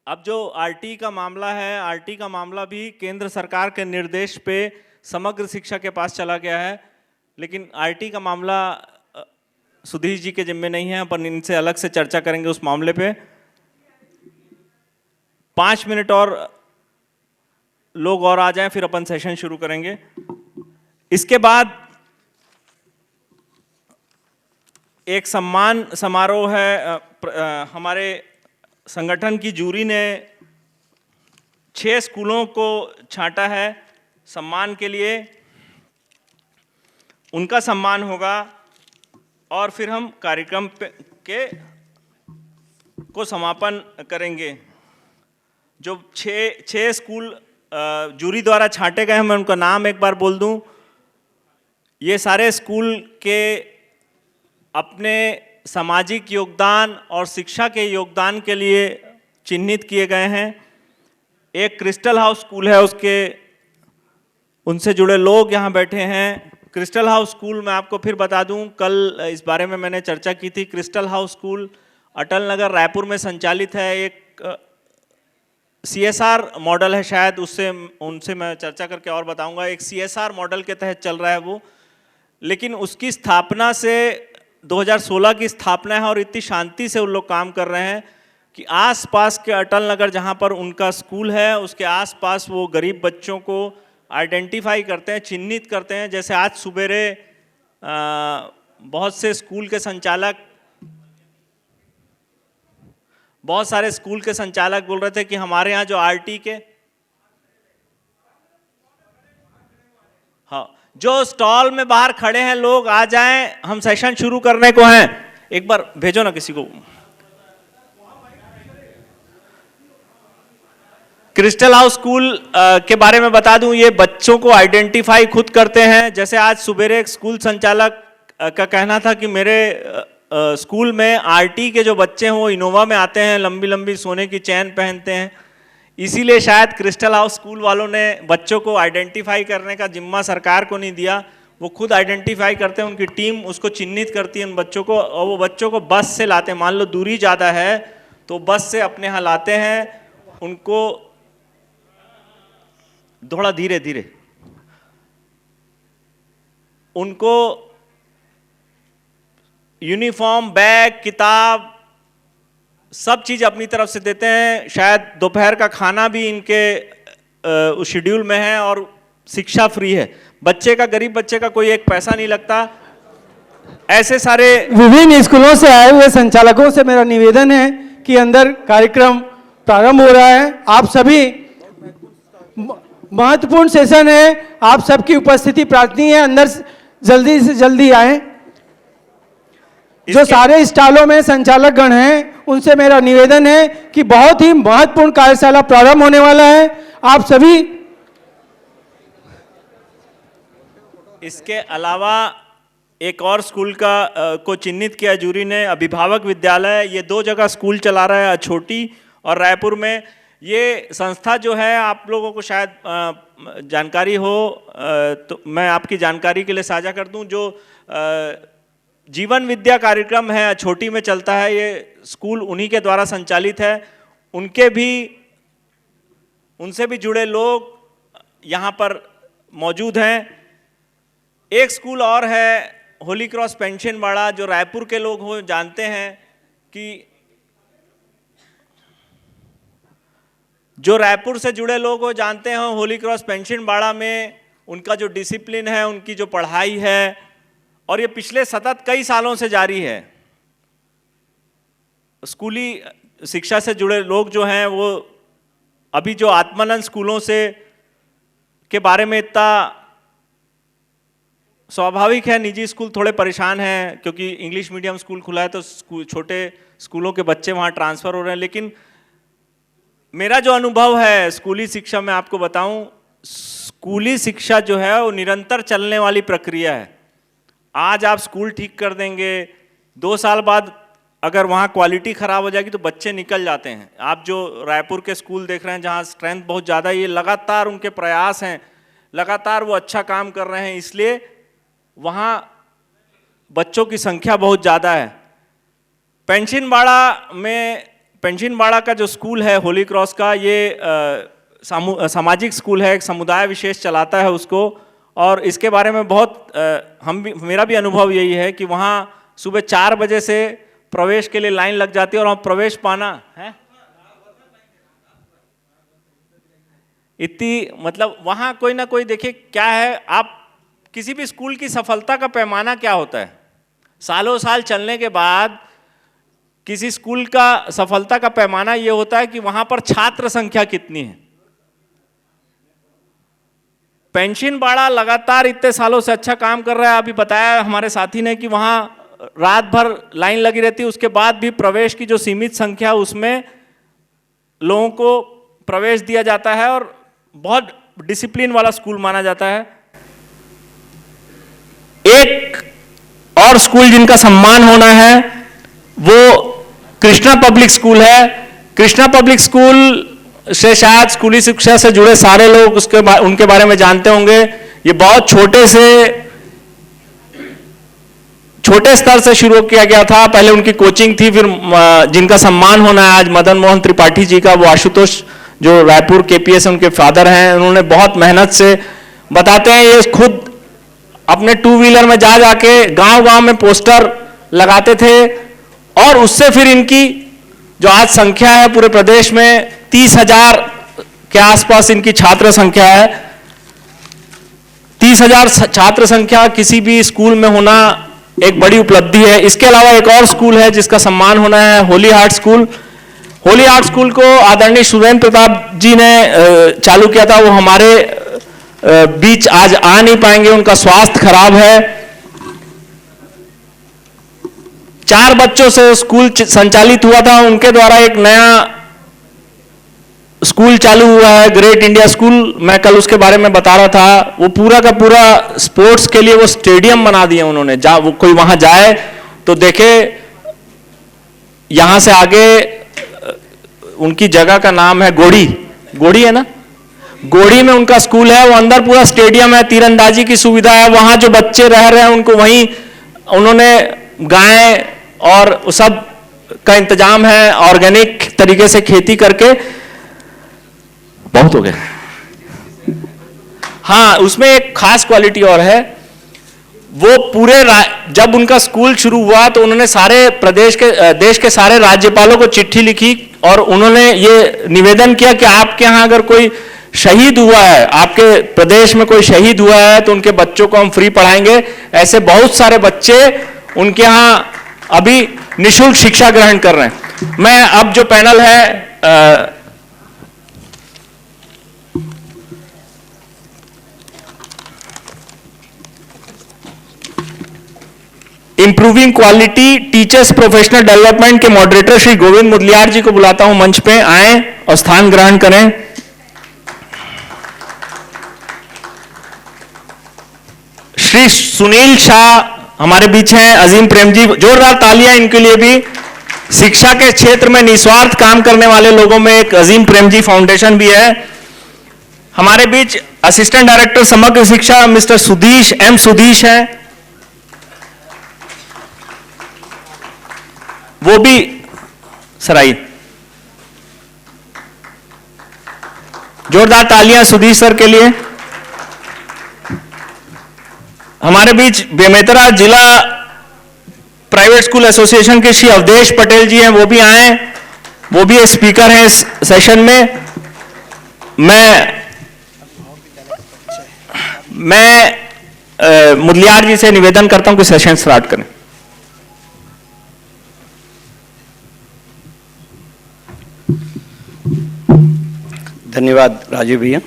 अब जो आरटी का मामला है, आरटी का मामला भी केंद्र सरकार के निर्देश पे समग्र शिक्षा के पास चला गया है, लेकिन आरटी का मामला सुधीर जी के जिम्मे नहीं है। अपन इनसे अलग से चर्चा करेंगे उस मामले पे। 5 मिनट और लोग और आ जाएं, फिर अपन सेशन शुरू करेंगे। इसके बाद एक सम्मान समारोह है। हमारे संगठन की जूरी ने 6 स्कूलों को छांटा है सम्मान के लिए, उनका सम्मान होगा और फिर हम कार्यक्रम को समापन करेंगे। जो 6 स्कूल जूरी द्वारा छांटे गए हैं, मैं उनका नाम एक बार बोल दूं। ये सारे स्कूल के अपने सामाजिक योगदान और शिक्षा के योगदान के लिए चिन्हित किए गए हैं। एक क्रिस्टल हाउस स्कूल है, उनसे जुड़े लोग यहाँ बैठे हैं। क्रिस्टल हाउस स्कूल मैं आपको फिर बता दूं, कल इस बारे में मैंने चर्चा की थी। Crystal house school Atal Nagar Raipur में संचालित है। एक CSR मॉडल है, शायद उनसे मैं चर्चा करके और बताऊंगा। एक CSR मॉडल के तहत चल रहा है वो, लेकिन उसकी स्थापना से 2016 की स्थापना है और इतनी शांति से उन लोग काम कर रहे हैं कि आसपास के अटल नगर जहां पर उनका स्कूल है, उसके आसपास वो गरीब बच्चों को आइडेंटिफाई करते हैं, चिन्हित करते हैं। जैसे आज सुबेरे बहुत सारे स्कूल के संचालक बोल रहे थे कि हमारे यहाँ जो आरटी के जो स्टॉल में बाहर खड़े हैं लोग आ जाएं, हम सेशन शुरू करने को हैं। एक बार भेजो ना किसी को। क्रिस्टल हाउस स्कूल के बारे में बता दूं, ये बच्चों को आइडेंटिफाई खुद करते हैं। जैसे आज सुबेरे एक स्कूल संचालक का कहना था कि मेरे स्कूल में आरटी के जो बच्चे हैं वो इनोवा में आते हैं, लंबी लंबी सोने की चैन पहनते हैं। इसीलिए शायद क्रिस्टल हाउस स्कूल वालों ने बच्चों को आइडेंटिफाई करने का जिम्मा सरकार को नहीं दिया, वो खुद आइडेंटिफाई करते हैं। उनकी टीम उसको चिन्हित करती है उन बच्चों को, और वो बच्चों को बस से लाते हैं। मान लो दूरी ज़्यादा है तो बस से अपने यहाँ लाते हैं उनको, थोड़ा धीरे धीरे उनको यूनिफॉर्म, बैग, किताब सब चीज़ अपनी तरफ से देते हैं। शायद दोपहर का खाना भी इनके उस शेड्यूल में है और शिक्षा फ्री है। गरीब बच्चे का कोई एक पैसा नहीं लगता। ऐसे सारे विभिन्न स्कूलों से आए हुए संचालकों से मेरा निवेदन है कि अंदर कार्यक्रम प्रारंभ हो रहा है। आप सभी, महत्वपूर्ण सेशन है, आप सबकी उपस्थिति प्रार्थनीय है। अंदर जल्दी से जल्दी आए। जो सारे स्टॉलों में संचालक गण हैं उनसे मेरा निवेदन है कि बहुत ही महत्वपूर्ण कार्यशाला प्रारंभ होने वाला है। आप सभी, इसके अलावा एक और स्कूल को चिन्हित किया जूरी ने, अभिभावक विद्यालय। ये 2 जगह स्कूल चला रहा है, अछोटी और रायपुर में। ये संस्था जो है, आप लोगों को शायद जानकारी हो तो मैं आपकी जानकारी के लिए साझा कर दूं। जो जीवन विद्या कार्यक्रम है, अछोटी में चलता है, ये स्कूल उन्हीं के द्वारा संचालित है। उनसे भी जुड़े लोग यहाँ पर मौजूद हैं। एक स्कूल और है होली क्रॉस पेंशनबाड़ा, जो रायपुर के लोग हो जानते हैं कि जो रायपुर से जुड़े लोग हो जानते हैं होली क्रॉस पेंशनबाड़ा में उनका जो डिसिप्लिन है, उनकी जो पढ़ाई है, और ये पिछले सतत कई सालों से जारी है। स्कूली शिक्षा से जुड़े लोग जो हैं वो अभी जो आत्मानंद स्कूलों से के बारे में इतना स्वाभाविक है, निजी स्कूल थोड़े परेशान हैं क्योंकि इंग्लिश मीडियम स्कूल खुला है तो छोटे स्कूलों के बच्चे वहाँ ट्रांसफ़र हो रहे हैं। लेकिन मेरा जो अनुभव है स्कूली शिक्षा में, आपको बताऊं, स्कूली शिक्षा जो है वो निरंतर चलने वाली प्रक्रिया है। आज आप स्कूल ठीक कर देंगे, 2 साल बाद अगर वहाँ क्वालिटी ख़राब हो जाएगी तो बच्चे निकल जाते हैं। आप जो रायपुर के स्कूल देख रहे हैं जहाँ स्ट्रेंथ बहुत ज़्यादा है, ये लगातार उनके प्रयास हैं, लगातार वो अच्छा काम कर रहे हैं, इसलिए वहाँ बच्चों की संख्या बहुत ज़्यादा है। पेंशनबाड़ा में पेंशिनबाड़ा का जो स्कूल है होली क्रॉस का, ये सामाजिक स्कूल है, एक समुदाय विशेष चलाता है उसको। और इसके बारे में बहुत मेरा भी अनुभव यही है कि वहाँ सुबह 4 बजे से प्रवेश के लिए लाइन लग जाती है, और वहाँ प्रवेश पाना है इतनी, मतलब वहाँ कोई ना कोई, देखिए क्या है, आप किसी भी स्कूल की सफलता का पैमाना क्या होता है, सालों साल चलने के बाद किसी स्कूल का सफलता का पैमाना ये होता है कि वहाँ पर छात्र संख्या कितनी है। पेंशिनबाड़ा लगातार इतने सालों से अच्छा काम कर रहा है। अभी बताया हमारे साथी ने कि वहाँ रात भर लाइन लगी रहती है, उसके बाद भी प्रवेश की जो सीमित संख्या उसमें लोगों को प्रवेश दिया जाता है, और बहुत डिसिप्लिन वाला स्कूल माना जाता है। एक और स्कूल जिनका सम्मान होना है वो कृष्णा पब्लिक स्कूल है। कृष्णा पब्लिक स्कूल से शायद स्कूली शिक्षा से जुड़े सारे लोग उनके बारे में जानते होंगे। ये बहुत छोटे स्तर से शुरू किया गया था। पहले उनकी कोचिंग थी, फिर जिनका सम्मान होना है आज मदन मोहन त्रिपाठी जी का, वो आशुतोष जो रायपुर केपीएस उनके फादर हैं, उन्होंने बहुत मेहनत से, बताते हैं ये खुद अपने 2 व्हीलर में जा जाके गांव-गांव में पोस्टर लगाते थे, और उससे फिर इनकी जो आज संख्या है पूरे प्रदेश में 30,000 के आसपास इनकी छात्र संख्या है। 30,000 छात्र संख्या किसी भी स्कूल में होना एक बड़ी उपलब्धि है। इसके अलावा एक और स्कूल है जिसका सम्मान होना है, Holi heart school. Holi heart school को आदरणीय सुरेंद्र प्रताप जी ने चालू किया था। वो हमारे बीच आज आ नहीं पाएंगे, उनका स्वास्थ्य खराब है। 4 बच्चों से स्कूल संचालित हुआ था, उनके द्वारा एक नया स्कूल चालू हुआ है, ग्रेट इंडिया स्कूल। मैं कल उसके बारे में बता रहा था। वो पूरा का पूरा स्पोर्ट्स के लिए वो स्टेडियम बना दिया उन्होंने। वो कोई वहां जाए तो देखे, यहां से आगे उनकी जगह का नाम है गोड़ी है ना, गोड़ी में उनका स्कूल है। वो अंदर पूरा स्टेडियम है, तीरंदाजी की सुविधा है। वहां जो बच्चे रह रहे हैं उनको वहीं उन्होंने गाय और सब का इंतजाम है, ऑर्गेनिक तरीके से खेती करके। बहुत हो गया। हाँ, उसमें एक खास क्वालिटी और है, वो पूरे जब उनका स्कूल शुरू हुआ तो उन्होंने सारे देश के सारे राज्यपालों को चिट्ठी लिखी, और उन्होंने ये निवेदन किया कि आपके यहाँ अगर कोई शहीद हुआ है, आपके प्रदेश में कोई शहीद हुआ है, तो उनके बच्चों को हम फ्री पढ़ाएंगे। ऐसे बहुत सारे बच्चे उनके यहाँ अभी निःशुल्क शिक्षा ग्रहण कर रहे हैं। मैं अब जो पैनल है improving quality teachers professional development के मॉडरेटर श्री गोविंद मुदलियार जी को बुलाता हूं, मंच पे आए और स्थान ग्रहण करें। श्री सुनील शाह हमारे बीच हैं, अजीम प्रेम जी, जोरदार तालियां इनके लिए भी। शिक्षा के क्षेत्र में निस्वार्थ काम करने वाले लोगों में एक अजीम प्रेम जी फाउंडेशन भी है। हमारे बीच असिस्टेंट डायरेक्टर समग्र शिक्षा मिस्टर सुधीश हैं, वो भी सराई। जोरदार तालियां सुधीश सर के लिए। हमारे बीच बेमेतरा जिला प्राइवेट स्कूल एसोसिएशन के श्री अवधेश पटेल जी हैं, वो भी आए, वो भी एक स्पीकर हैं इस सेशन में। मैं मुदलियार जी से निवेदन करता हूं कि सेशन स्टार्ट करें। धन्यवाद राजीव भैया।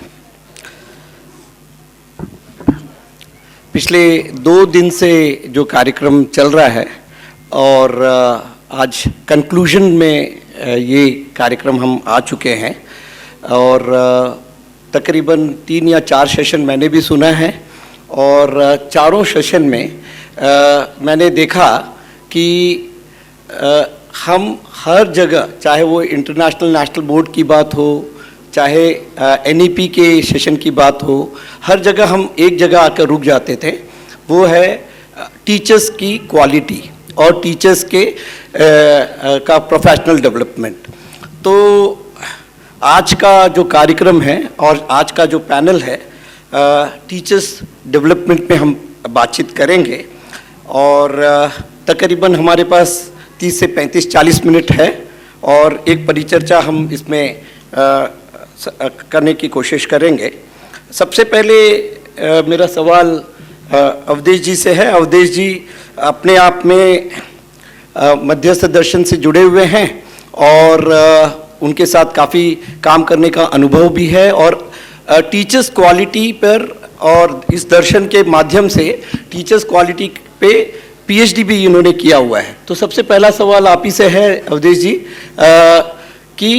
पिछले 2 दिन से जो कार्यक्रम चल रहा है, और आज कंक्लूजन में ये कार्यक्रम हम आ चुके हैं, और तकरीबन 3 या 4 सेशन मैंने भी सुना है, और चारों सेशन में मैंने देखा कि हम हर जगह, चाहे वो इंटरनेशनल नेशनल बोर्ड की बात हो, चाहे NEP के सेशन की बात हो, हर जगह हम एक जगह आकर रुक जाते थे। वो है टीचर्स की क्वालिटी और टीचर्स के का प्रोफेशनल डेवलपमेंट। तो आज का जो कार्यक्रम है और आज का जो पैनल है, टीचर्स डेवलपमेंट पे हम बातचीत करेंगे और तकरीबन हमारे पास 30 से 35-40 मिनट है और एक परिचर्चा हम इसमें करने की कोशिश करेंगे। सबसे पहले मेरा सवाल अवधेश जी से है। अवधेश जी अपने आप में मध्यस्थ दर्शन से जुड़े हुए हैं और उनके साथ काफ़ी काम करने का अनुभव भी है और टीचर्स क्वालिटी पर और इस दर्शन के माध्यम से टीचर्स क्वालिटी पे पीएचडी भी इन्होंने किया हुआ है। तो सबसे पहला सवाल आप ही से है अवधेश जी कि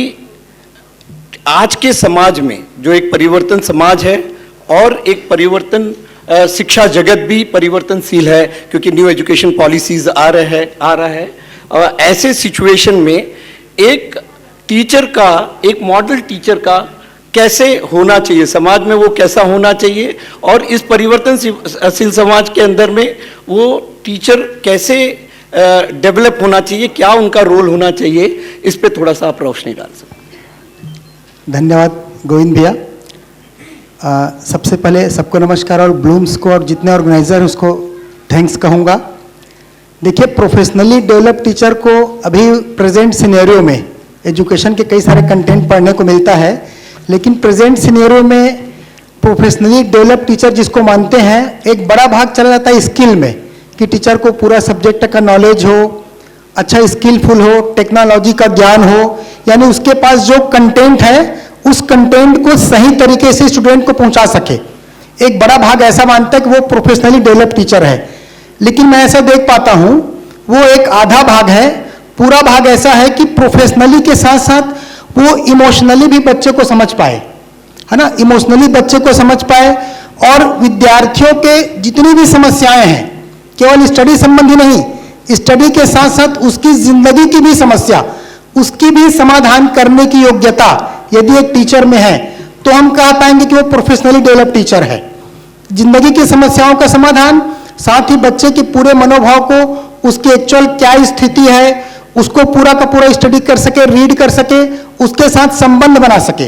आज के समाज में जो एक परिवर्तन समाज है और एक परिवर्तन शिक्षा जगत भी परिवर्तनशील है क्योंकि न्यू एजुकेशन पॉलिसीज आ रहा है ऐसे सिचुएशन में एक टीचर का, एक मॉडल टीचर का कैसे होना चाहिए, समाज में वो कैसा होना चाहिए और इस परिवर्तनशील समाज के अंदर में वो टीचर कैसे डेवलप होना चाहिए, क्या उनका रोल होना चाहिए, इस पे थोड़ा सा आप रोशनी डाल सकते। धन्यवाद गोविंद भैया। सबसे पहले सबको नमस्कार और ब्लूम्स को और जितने ऑर्गेनाइजर उसको थैंक्स कहूँगा। देखिए, प्रोफेशनली डेवलप टीचर को अभी प्रेजेंट सिनेरियो में एजुकेशन के कई सारे कंटेंट पढ़ने को मिलता है, लेकिन प्रेजेंट सिनेरियो में प्रोफेशनली डेवलप टीचर जिसको मानते हैं, एक बड़ा भाग चला जाता है स्किल में कि टीचर को पूरा सब्जेक्ट का नॉलेज हो, अच्छा स्किलफुल हो, टेक्नोलॉजी का ज्ञान हो, यानी उसके पास जो कंटेंट है उस कंटेंट को सही तरीके से स्टूडेंट को पहुंचा सके। एक बड़ा भाग ऐसा मानता है कि वो प्रोफेशनली डेवलप टीचर है, लेकिन मैं ऐसा देख पाता हूं वो एक आधा भाग है। पूरा भाग ऐसा है कि प्रोफेशनली के साथ साथ वो इमोशनली भी बच्चे को समझ पाए, है ना, इमोशनली बच्चे को समझ पाए और विद्यार्थियों के जितनी भी समस्याएं हैं, केवल स्टडी संबंधी नहीं, स्टडी के साथ साथ उसकी जिंदगी की भी समस्या, उसकी भी समाधान करने की योग्यता यदि एक टीचर में है तो हम कह पाएंगे कि वो प्रोफेशनली डेवलप टीचर है। जिंदगी की समस्याओं का समाधान, साथ ही बच्चे के पूरे मनोभाव को, उसकी एक्चुअल क्या स्थिति है उसको पूरा का पूरा स्टडी कर सके, रीड कर सके, उसके साथ संबंध बना सके,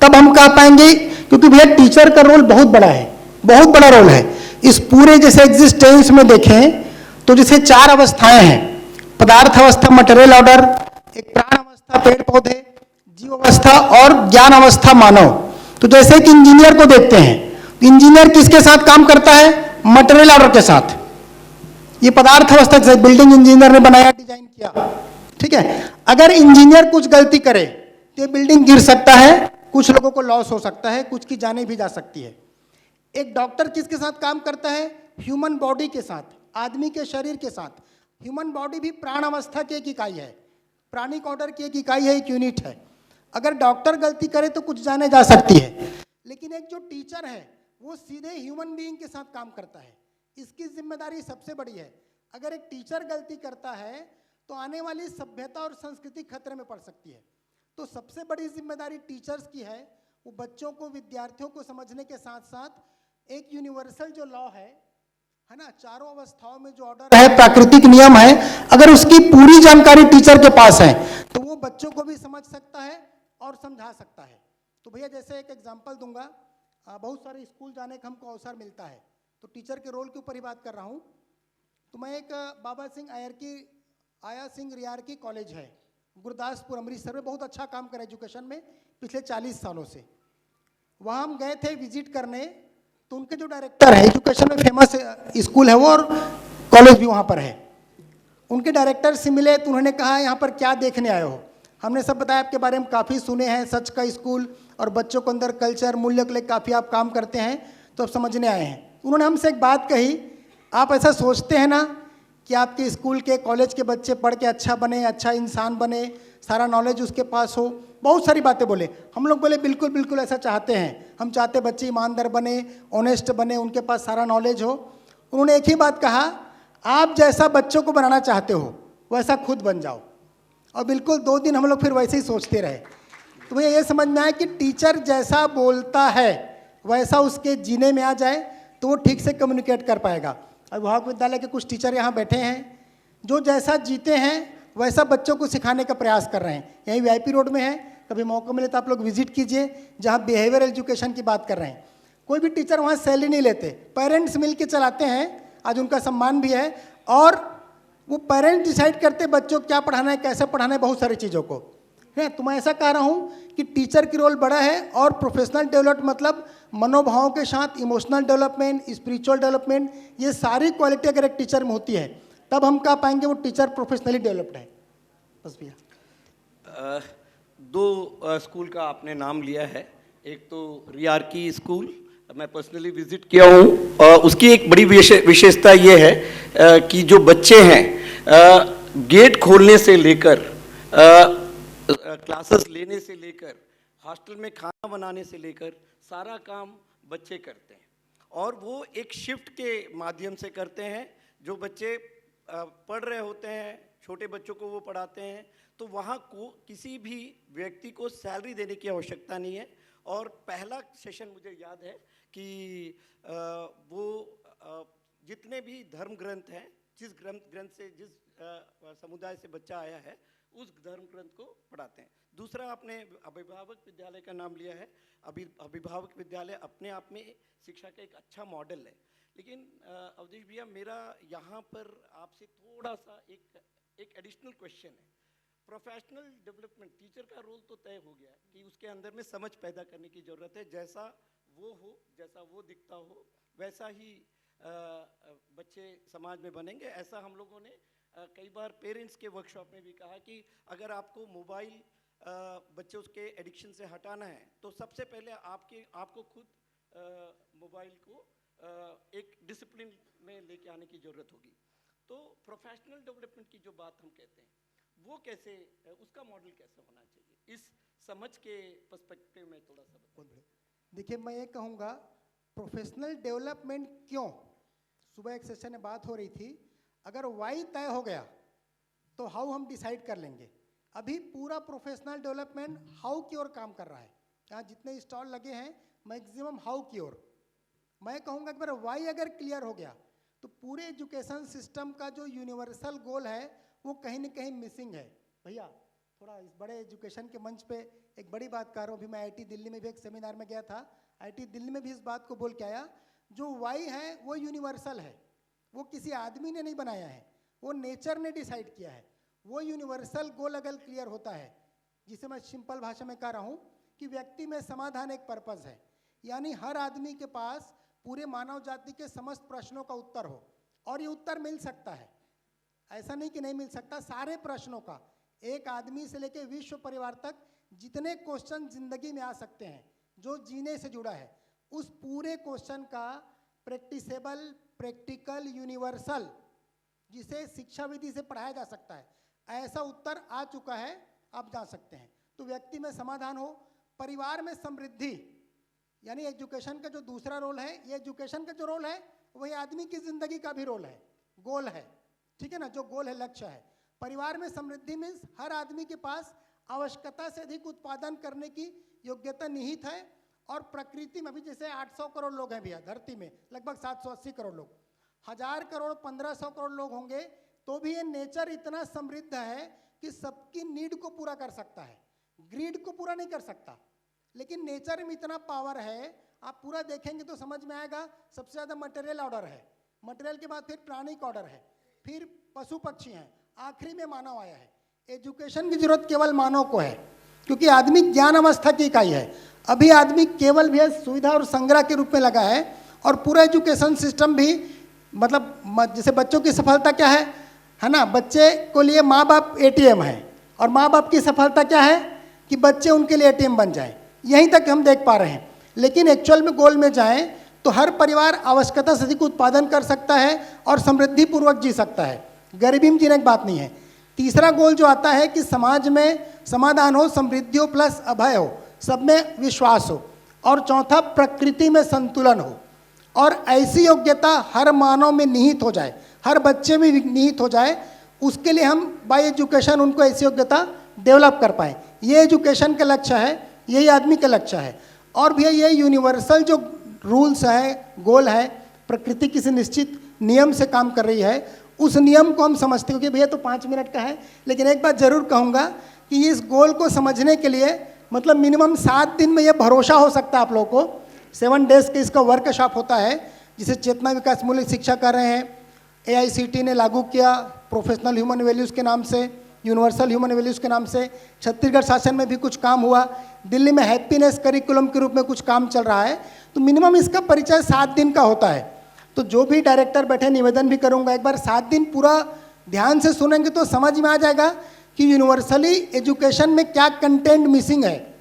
तब हम कह पाएंगे। क्योंकि भैया टीचर का रोल बहुत बड़ा है, बहुत बड़ा रोल है। इस पूरे जैसे एग्जिस्टेंस में देखें तो जैसे 4 अवस्थाएं हैं, पदार्थ अवस्था मटेरियल ऑर्डर, एक प्राण अवस्था पेड़ पौधे, जीव अवस्था और ज्ञान अवस्था मानव। तो जैसे कि इंजीनियर को देखते हैं, इंजीनियर किसके साथ काम करता है? मटेरियल ऑर्डर के साथ। ये पदार्थ अवस्था जैसे बिल्डिंग इंजीनियर ने बनाया, डिजाइन किया, ठीक है। अगर इंजीनियर कुछ गलती करे तो ये बिल्डिंग गिर सकता है, कुछ लोगों को लॉस हो सकता है, कुछ की जाने भी जा सकती है। एक डॉक्टर किसके साथ काम करता है? ह्यूमन बॉडी के साथ, आदमी के शरीर के साथ। ह्यूमन बॉडी भी प्राण अवस्था की एक इकाई है, प्राणिक ऑर्डर की एक इकाई है, एक यूनिट है। अगर डॉक्टर गलती करे तो कुछ जाने जा सकती है, लेकिन एक जो टीचर है वो सीधे ह्यूमन बीइंग के साथ काम करता है। इसकी जिम्मेदारी सबसे बड़ी है। अगर एक टीचर गलती करता है तो आने वाली सभ्यता और संस्कृति खतरे में पड़ सकती है। तो सबसे बड़ी जिम्मेदारी टीचर्स की है, वो बच्चों को, विद्यार्थियों को समझने के साथ साथ एक यूनिवर्सल जो लॉ है ना, चारों अवस्थाओं में जो ऑर्डर है, प्राकृतिक नियम है, अगर उसकी पूरी जानकारी टीचर के पास है तो वो बच्चों को भी समझ सकता है और समझा सकता है। तो भैया जैसे एक एग्जांपल दूंगा, बहुत सारे स्कूल जाने का हमको अवसर मिलता है, तो टीचर के रोल के ऊपर ही बात कर रहा हूँ। तो मैं एक बाबा सिंह आया सिंह रियार की कॉलेज है गुरदासपुर अमृतसर में, बहुत अच्छा काम कर एजुकेशन में पिछले 40 सालों से। वहाँ हम गए थे विजिट करने, तो उनके जो डायरेक्टर है, एजुकेशन में फेमस स्कूल है वो और कॉलेज भी वहाँ पर है, उनके डायरेक्टर से मिले तो उन्होंने कहा यहाँ पर क्या देखने आए हो? हमने सब बताया आपके बारे में, काफ़ी सुने हैं, सच का स्कूल और बच्चों को अंदर कल्चर मूल्य के लिए काफ़ी आप काम करते हैं, तो अब समझने आए हैं। उन्होंने हमसे एक बात कही, आप ऐसा सोचते हैं ना कि आपके स्कूल के, कॉलेज के बच्चे पढ़ के अच्छा बने, अच्छा इंसान बने, सारा नॉलेज उसके पास हो? बहुत सारी बातें बोले। हम लोग बोले बिल्कुल बिल्कुल ऐसा चाहते हैं, हम चाहते बच्चे ईमानदार बने, ऑनेस्ट बने, उनके पास सारा नॉलेज हो। उन्होंने एक ही बात कहा, आप जैसा बच्चों को बनाना चाहते हो वैसा खुद बन जाओ। और बिल्कुल 2 दिन हम लोग फिर वैसे ही सोचते रहे। तो मुझे ये समझ में आया कि टीचर जैसा बोलता है वैसा उसके जीने में आ जाए तो वो ठीक से कम्युनिकेट कर पाएगा। अभिभावक विद्यालय के कुछ टीचर यहाँ बैठे हैं जो जैसा जीते हैं वैसा बच्चों को सिखाने का प्रयास कर रहे हैं। यहीं वीआईपी रोड में है, कभी मौका मिले तो आप लोग विजिट कीजिए, जहाँ बिहेवियर एजुकेशन की बात कर रहे हैं। कोई भी टीचर वहाँ सैलरी नहीं लेते, पेरेंट्स मिल के चलाते हैं, आज उनका सम्मान भी है, और वो पेरेंट्स डिसाइड करते हैं बच्चों को क्या पढ़ाना है, कैसे पढ़ाना है, बहुत सारी चीज़ों को है। तो मैं ऐसा कह रहा हूँ कि टीचर की रोल बड़ा है, और प्रोफेशनल डेवलपमेंट मतलब मनोभावों के साथ इमोशनल डेवलपमेंट, स्पिरिचुअल डेवलपमेंट, ये सारी क्वालिटी अगर एक टीचर में होती है तब हम कह पाएंगे वो टीचर प्रोफेशनली डेवलप्ड है। बस भैया। दो स्कूल का आपने नाम लिया है, एक तो रियारकी स्कूल मैं पर्सनली विजिट किया हूँ, उसकी एक बड़ी विशेषता ये है कि जो बच्चे हैं गेट खोलने से लेकर क्लासेस लेने से लेकर हॉस्टल में खाना बनाने से लेकर सारा काम बच्चे करते हैं, और वो एक शिफ्ट के माध्यम से करते हैं। जो बच्चे पढ़ रहे होते हैं, छोटे बच्चों को वो पढ़ाते हैं, तो वहाँ को किसी भी व्यक्ति को सैलरी देने की आवश्यकता नहीं है। और पहला सेशन मुझे याद है कि वो जितने भी धर्म ग्रंथ हैं, जिस ग्रंथ से जिस समुदाय से बच्चा आया है उस धर्म ग्रंथ को पढ़ाते हैं। दूसरा आपने अभिभावक विद्यालय का नाम लिया है। अभिभावक विद्यालय अपने आप में शिक्षा का एक अच्छा मॉडल है, लेकिन अवधेश भैया मेरा यहाँ पर आपसे थोड़ा सा एक एडिशनल क्वेश्चन है। प्रोफेशनल डेवलपमेंट, टीचर का रोल तो तय हो गया कि उसके अंदर में समझ पैदा करने की ज़रूरत है, जैसा वो हो, जैसा वो दिखता हो वैसा ही बच्चे समाज में बनेंगे। ऐसा हम लोगों ने कई बार पेरेंट्स के वर्कशॉप में भी कहा कि अगर आपको मोबाइल बच्चे उसके एडिक्शन से हटाना है तो सबसे पहले आपको खुद मोबाइल को एक डिसिप्लिन में लेके आने की ज़रूरत होगी। तो प्रोफेशनल डेवलपमेंट की जो बात हम कहते हैं वो कैसे, उसका मॉडल कैसे होना चाहिए, इस समझ के पर्सपेक्टिव में थोड़ा सा बताइए। देखिए, मैं ये कहूँगा प्रोफेशनल डेवलपमेंट क्यों, सुबह एक सेशन में बात हो रही थी, अगर वाई तय हो गया तो हाउ हम डिसाइड कर लेंगे। अभी पूरा प्रोफेशनल डेवलपमेंट हाउ की ओर काम कर रहा है। यहाँ जितने स्टॉल लगे हैं मैक्सिमम हाउ की ओर। मैं कहूँगा कि वाई अगर क्लियर हो गया तो पूरे एजुकेशन सिस्टम का जो यूनिवर्सल गोल है वो कहीं ना कहीं मिसिंग है। भैया थोड़ा इस बड़े एजुकेशन के मंच पे एक बड़ी बात कर रहा हूँ। अभी मैं आईटी दिल्ली में भी एक सेमिनार में गया था, आईटी दिल्ली में भी इस बात को बोल के आया, जो वाई है वो यूनिवर्सल है, वो किसी आदमी ने नहीं बनाया है, वो नेचर ने डिसाइड किया है। वो यूनिवर्सल गोल अगर क्लियर होता है, जिसे मैं सिंपल भाषा में कह रहा हूँ कि व्यक्ति में समाधान एक पर्पस है, यानी हर आदमी के पास पूरे मानव जाति के समस्त प्रश्नों का उत्तर हो, और ये उत्तर मिल सकता है, ऐसा नहीं कि नहीं मिल सकता। सारे प्रश्नों का, एक आदमी से लेकर विश्व परिवार तक जितने क्वेश्चन जिंदगी में आ सकते हैं जो जीने से जुड़ा है, उस पूरे क्वेश्चन का प्रैक्टिसेबल, प्रैक्टिकल, यूनिवर्सल, जिसे शिक्षा विधि से पढ़ाया जा सकता है, ऐसा उत्तर आ चुका है, आप जा सकते हैं। तो व्यक्ति में समाधान हो, परिवार में समृद्धि, यानी एजुकेशन का जो दूसरा रोल है, ये एजुकेशन का जो रोल है वही आदमी की जिंदगी का भी रोल है, गोल है, ठीक है ना, जो गोल है, लक्ष्य है। परिवार में समृद्धि मीन्स हर आदमी के पास आवश्यकता से अधिक उत्पादन करने की योग्यता निहित है। और प्रकृति में भी जैसे 800 करोड़ लोग हैं भैया, धरती में लगभग 780 करोड़ लोग, 1000 करोड़ 1500 करोड़ लोग होंगे तो भी ये नेचर इतना समृद्ध है कि सबकी नीड को पूरा कर सकता है, ग्रीड को पूरा नहीं कर सकता, लेकिन नेचर में इतना पावर है। आप पूरा देखेंगे तो समझ में आएगा। सबसे ज़्यादा मटेरियल ऑर्डर है, मटेरियल के बाद फिर प्राणिक ऑर्डर है, फिर पशु पक्षी हैं, आखिरी में मानव आया है। एजुकेशन की जरूरत केवल मानव को है, क्योंकि आदमी ज्ञान अवस्था की इकाई है। अभी आदमी केवल भी सुविधा और संग्रह के रूप में लगा है, और पूरा एजुकेशन सिस्टम भी मतलब जैसे बच्चों की सफलता क्या है ना, बच्चे को लिए माँ बाप एटीएम है, और माँ बाप की सफलता क्या है कि बच्चे उनके लिए एटीएम बन जाए, यहीं तक हम देख पा रहे हैं। लेकिन एक्चुअल में गोल में जाएं तो हर परिवार आवश्यकता से अधिक उत्पादन कर सकता है और समृद्धि पूर्वक जी सकता है, गरीबी में जीने की बात नहीं है। तीसरा गोल जो आता है कि समाज में समाधान हो, समृद्धि हो प्लस अभय हो, सब में विश्वास हो, और चौथा प्रकृति में संतुलन हो, और ऐसी योग्यता हर मानव में निहित हो जाए, हर बच्चे में निहित हो जाए। उसके लिए हम बाय एजुकेशन उनको ऐसी योग्यता डेवलप कर पाएँ। ये एजुकेशन का लक्ष्य है, यही आदमी का लक्ष्य है। और भैया ये यूनिवर्सल जो रूल्स है, गोल है, प्रकृति किसी निश्चित नियम से काम कर रही है, उस नियम को हम समझते हैं, क्योंकि भैया तो 5 मिनट का है, लेकिन एक बात जरूर कहूँगा कि इस गोल को समझने के लिए मतलब मिनिमम 7 दिन में ये भरोसा हो सकता है आप लोगों को। 7 डेज के इसका वर्कशॉप होता है, जिसे चेतना विकास मूल्य शिक्षा कर रहे हैं, AICTE ने लागू किया, प्रोफेशनल ह्यूमन वैल्यूज़ के नाम से, यूनिवर्सल ह्यूमन वैल्यूज़ के नाम से। छत्तीसगढ़ शासन में भी कुछ काम हुआ, दिल्ली में हैप्पीनेस करिकुलम के रूप में कुछ काम चल रहा है। तो मिनिमम इसका परिचय 7 दिन का होता है। तो जो भी डायरेक्टर बैठे, निवेदन भी करूंगा, एक बार 7 दिन पूरा ध्यान से सुनेंगे तो समझ में आ जाएगा कि यूनिवर्सली एजुकेशन में क्या कंटेंट मिसिंग है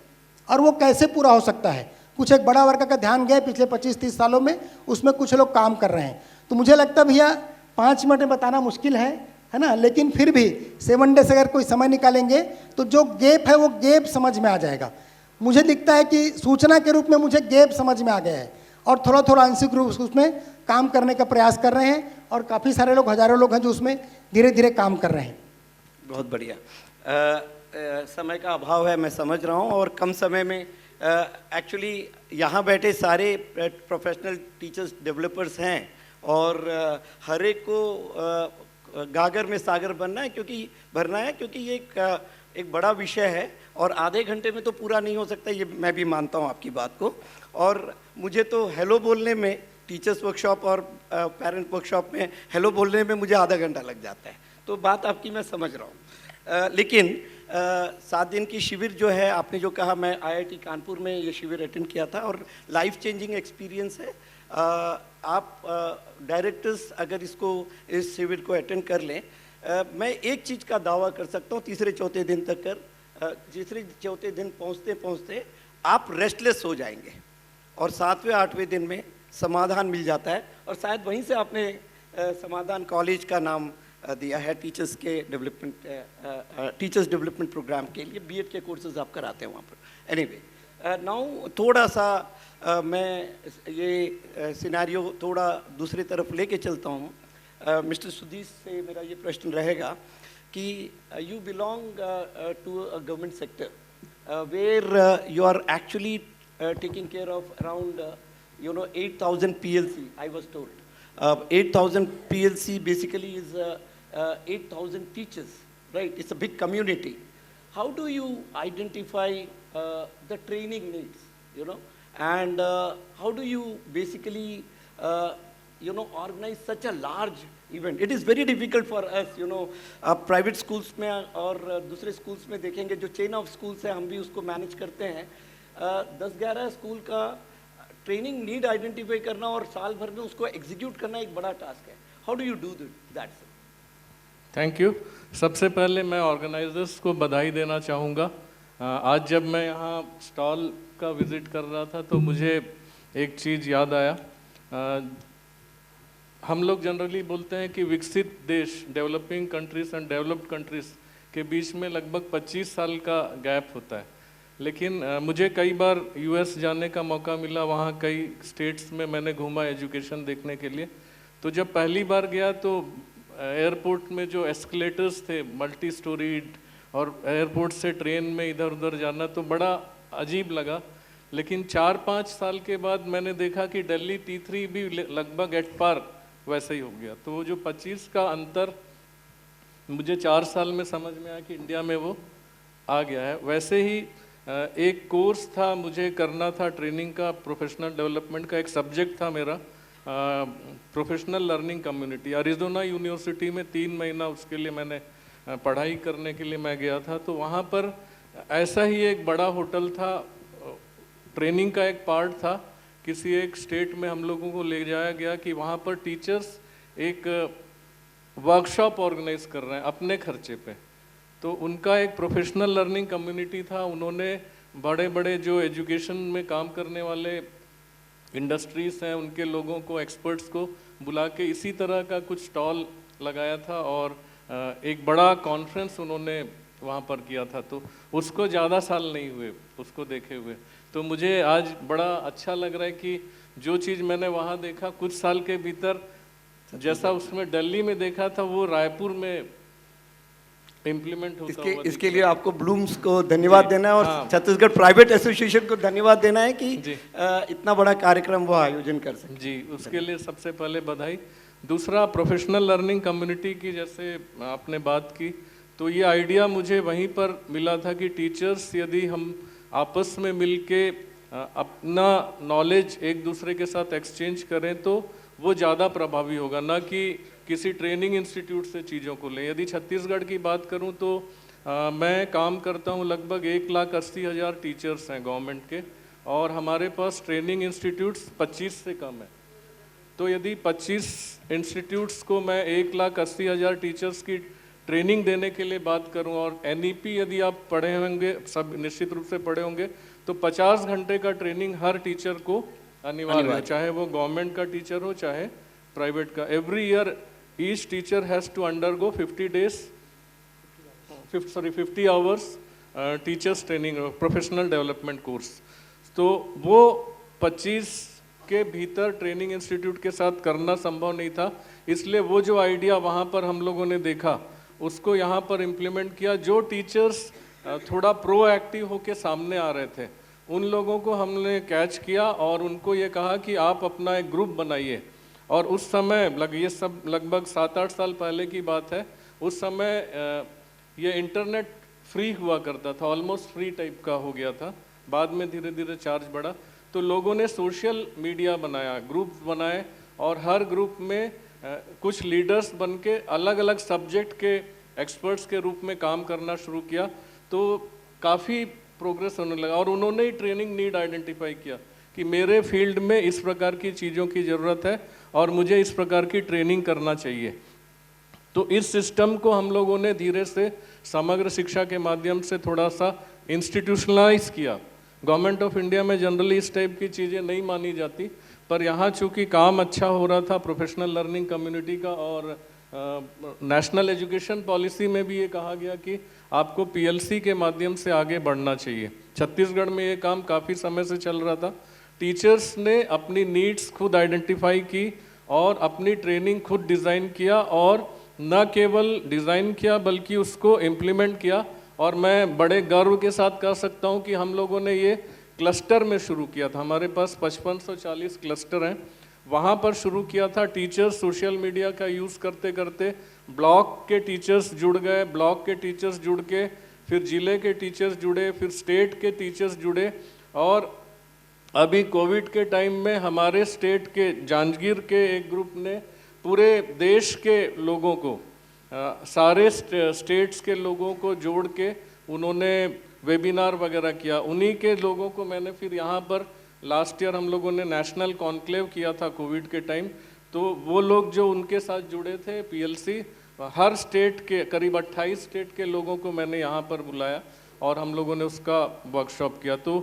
और वो कैसे पूरा हो सकता है। कुछ एक बड़ा वर्ग का ध्यान गया पिछले 25-30 सालों में, उसमें कुछ लोग काम कर रहे हैं। तो मुझे लगता है भैया 5 मिनट में बताना मुश्किल है ना, लेकिन फिर भी 7 डेज अगर कोई समय निकालेंगे तो जो गैप है वो गैप समझ में आ जाएगा। मुझे दिखता है कि सूचना के रूप में मुझे गैप समझ में आ गया है और थोड़ा थोड़ा आंशिक रूप से उसमें काम करने का प्रयास कर रहे हैं, और काफ़ी सारे लोग, हजारों लोग हैं जो उसमें धीरे धीरे काम कर रहे हैं। बहुत बढ़िया। समय का अभाव है, मैं समझ रहा हूँ, और कम समय में एक्चुअली यहाँ बैठे सारे प्रोफेशनल टीचर्स डेवलपर्स हैं, और हर एक को गागर में सागर भरना है, क्योंकि ये एक बड़ा विषय है और आधे घंटे में तो पूरा नहीं हो सकता, ये मैं भी मानता हूँ आपकी बात को। और मुझे तो हेलो बोलने में, टीचर्स वर्कशॉप और पेरेंट वर्कशॉप में हेलो बोलने में मुझे आधा घंटा लग जाता है, तो बात आपकी मैं समझ रहा हूँ। लेकिन 7 दिन की शिविर जो है, आपने जो कहा, मैं IIT कानपुर में ये शिविर अटेंड किया था और लाइफ चेंजिंग एक्सपीरियंस है। आप डायरेक्टर्स अगर इस शिविर को अटेंड कर लें, मैं एक चीज़ का दावा कर सकता हूँ, तीसरे चौथे दिन पहुँचते पहुँचते आप रेस्टलेस हो जाएंगे, और 7वें 8वें दिन में समाधान मिल जाता है। और शायद वहीं से आपने समाधान कॉलेज का नाम दिया है, टीचर्स डेवलपमेंट प्रोग्राम के लिए BEd के कोर्सेज आप कराते हैं वहाँ पर। एनीवे, नाउ थोड़ा सा मैं ये सिनेरियो थोड़ा दूसरी तरफ लेके चलता हूँ। मिस्टर सुधीर से मेरा ये प्रश्न रहेगा कि you belong to a government sector where you are actually taking care of around 8,000 PLC, I was told. 8,000 PLC basically is 8,000 teachers, right? It's a big community. How do you identify the training needs, and how do you basically, organize such a large event? It is very difficult for us, private schools में और दूसरे schools में देखेंगे, जो chain of schools है, हम भी उसको मैनेज करते हैं। 10-11 स्कूल का ट्रेनिंग नीड आइडेंटिफाई करना और साल भर में उसको एग्जीक्यूट करना एक बड़ा टास्क है। How do you do that? Thank you. सबसे पहले मैं ऑर्गेनाइजर्स को बधाई देना चाहूँगा। आज जब मैं यहाँ स्टॉल का विज़िट कर रहा था तो मुझे एक चीज़ याद आया। हम लोग जनरली बोलते हैं कि विकसित देश, developing countries and developed countries के बीच में लगभग 25 साल का गैप होता है, लेकिन मुझे कई बार US जाने का मौका मिला, वहाँ कई स्टेट्स में मैंने घूमा एजुकेशन देखने के लिए। तो जब पहली बार गया तो एयरपोर्ट में जो एस्केलेटर्स थे मल्टी स्टोरीड, और एयरपोर्ट से ट्रेन में इधर उधर जाना तो बड़ा अजीब लगा। लेकिन 4-5 साल के बाद मैंने देखा कि दिल्ली T3 भी लगभग एट पार वैसे ही हो गया। तो वो जो 25 का अंतर मुझे 4 साल में समझ में आया कि इंडिया में वो आ गया है। वैसे ही एक कोर्स था, मुझे करना था ट्रेनिंग का, प्रोफेशनल डेवलपमेंट का एक सब्जेक्ट था मेरा, प्रोफेशनल लर्निंग कम्युनिटी। अरिज़ोना यूनिवर्सिटी में 3 महीना उसके लिए मैंने पढ़ाई करने के लिए मैं गया था। तो वहाँ पर ऐसा ही एक बड़ा होटल था, ट्रेनिंग का एक पार्ट था। किसी एक स्टेट में हम लोगों को ले जाया गया कि वहाँ पर टीचर्स एक वर्कशॉप ऑर्गेनाइज कर रहे हैं अपने खर्चे पे। तो उनका एक प्रोफेशनल लर्निंग कम्युनिटी था, उन्होंने बड़े बड़े जो एजुकेशन में काम करने वाले इंडस्ट्रीज़ हैं उनके लोगों को, एक्सपर्ट्स को बुला के इसी तरह का कुछ स्टॉल लगाया था, और एक बड़ा कॉन्फ्रेंस उन्होंने वहाँ पर किया था। तो उसको ज़्यादा साल नहीं हुए उसको देखे हुए। तो मुझे आज बड़ा अच्छा लग रहा है कि जो चीज़ मैंने वहाँ देखा कुछ साल के भीतर, जैसा उसमें दिल्ली में देखा था वो रायपुर में इम्प्लीमेंट होता हुआ। इसके लिए आपको ब्लूम्स को धन्यवाद देना है, और छत्तीसगढ़ प्राइवेट एसोसिएशन को धन्यवाद देना है कि इतना बड़ा कार्यक्रम वो आयोजन कर सके। जी, उसके लिए सबसे पहले बधाई। दूसरा प्रोफेशनल लर्निंग कम्युनिटी की जैसे आपने बात की, तो ये आइडिया मुझे वहीं पर मिला था कि टीचर्स यदि हम आपस में मिलके अपना नॉलेज एक दूसरे के साथ एक्सचेंज करें तो वो ज़्यादा प्रभावी होगा, ना कि किसी ट्रेनिंग इंस्टीट्यूट से चीज़ों को लें। यदि छत्तीसगढ़ की बात करूं तो मैं काम करता हूं, लगभग 1,80,000 टीचर्स हैं गवर्नमेंट के, और हमारे पास ट्रेनिंग इंस्टीट्यूट्स 25 से कम है। तो यदि 25 इंस्टीट्यूट्स को मैं 1,80,000 टीचर्स की ट्रेनिंग देने के लिए बात करूं, और एनईपी यदि आप पढ़े होंगे, सब निश्चित रूप से पढ़े होंगे, तो 50 घंटे का ट्रेनिंग हर टीचर को अनिवार्य है, चाहे वो गवर्नमेंट का टीचर हो चाहे प्राइवेट का। Every year each teacher has to undergo 50 hours teachers training professional development course. तो वो 25 के भीतर ट्रेनिंग इंस्टीट्यूट के साथ करना संभव नहीं था, इसलिए वो जो आइडिया वहाँ पर हम लोगों ने देखा उसको यहाँ पर इम्प्लीमेंट किया। जो टीचर्स थोड़ा प्रोएक्टिव होके सामने आ रहे थे उन लोगों को हमने कैच किया और उनको ये कहा कि आप अपना एक ग्रुप बनाइए। और उस समय ये सब लगभग 7-8 साल पहले की बात है, उस समय ये इंटरनेट फ्री हुआ करता था, ऑलमोस्ट फ्री टाइप का हो गया था, बाद में धीरे धीरे चार्ज बढ़ा। तो लोगों ने सोशल मीडिया बनाया, ग्रुप्स बनाए, और हर ग्रुप में कुछ लीडर्स बन के अलग अलग सब्जेक्ट के एक्सपर्ट्स के रूप में काम करना शुरू किया। तो काफ़ी प्रोग्रेस होने लगा, और उन्होंने ही ट्रेनिंग नीड आइडेंटिफाई किया कि मेरे फील्ड में इस प्रकार की चीज़ों की ज़रूरत है और मुझे इस प्रकार की ट्रेनिंग करना चाहिए। तो इस सिस्टम को हम लोगों ने धीरे से समग्र शिक्षा के माध्यम से थोड़ा सा इंस्टीट्यूशनलाइज किया। गवर्नमेंट ऑफ इंडिया में जनरली इस टाइप की चीज़ें नहीं मानी जाती, पर यहाँ चूँकि काम अच्छा हो रहा था प्रोफेशनल लर्निंग कम्युनिटी का, और नेशनल एजुकेशन पॉलिसी में भी ये कहा गया कि आपको पीएलसी के माध्यम से आगे बढ़ना चाहिए। छत्तीसगढ़ में ये काम काफ़ी समय से चल रहा था। टीचर्स ने अपनी नीड्स खुद आइडेंटिफाई की और अपनी ट्रेनिंग खुद डिज़ाइन किया, और न केवल डिज़ाइन किया बल्कि उसको इम्प्लीमेंट किया। और मैं बड़े गर्व के साथ कह सकता हूँ कि हम लोगों ने ये क्लस्टर में शुरू किया था। हमारे पास 5540 क्लस्टर हैं, वहाँ पर शुरू किया था। टीचर्स सोशल मीडिया का यूज़ करते करते ब्लॉक के टीचर्स जुड़ गए, ब्लॉक के टीचर्स जुड़ के फिर जिले के टीचर्स जुड़े, फिर स्टेट के टीचर्स जुड़े, और अभी कोविड के टाइम में हमारे स्टेट के जांजगीर के एक ग्रुप ने पूरे देश के लोगों को, सारे स्टेट्स के लोगों को जोड़ के उन्होंने वेबिनार वगैरह किया। उन्हीं के लोगों को मैंने फिर यहाँ पर लास्ट ईयर हम लोगों ने नेशनल कॉन्क्लेव किया था कोविड के टाइम, तो वो लोग जो उनके साथ जुड़े थे पीएलसी, हर स्टेट के करीब 28 स्टेट के लोगों को मैंने यहाँ पर बुलाया और हम लोगों ने उसका वर्कशॉप किया। तो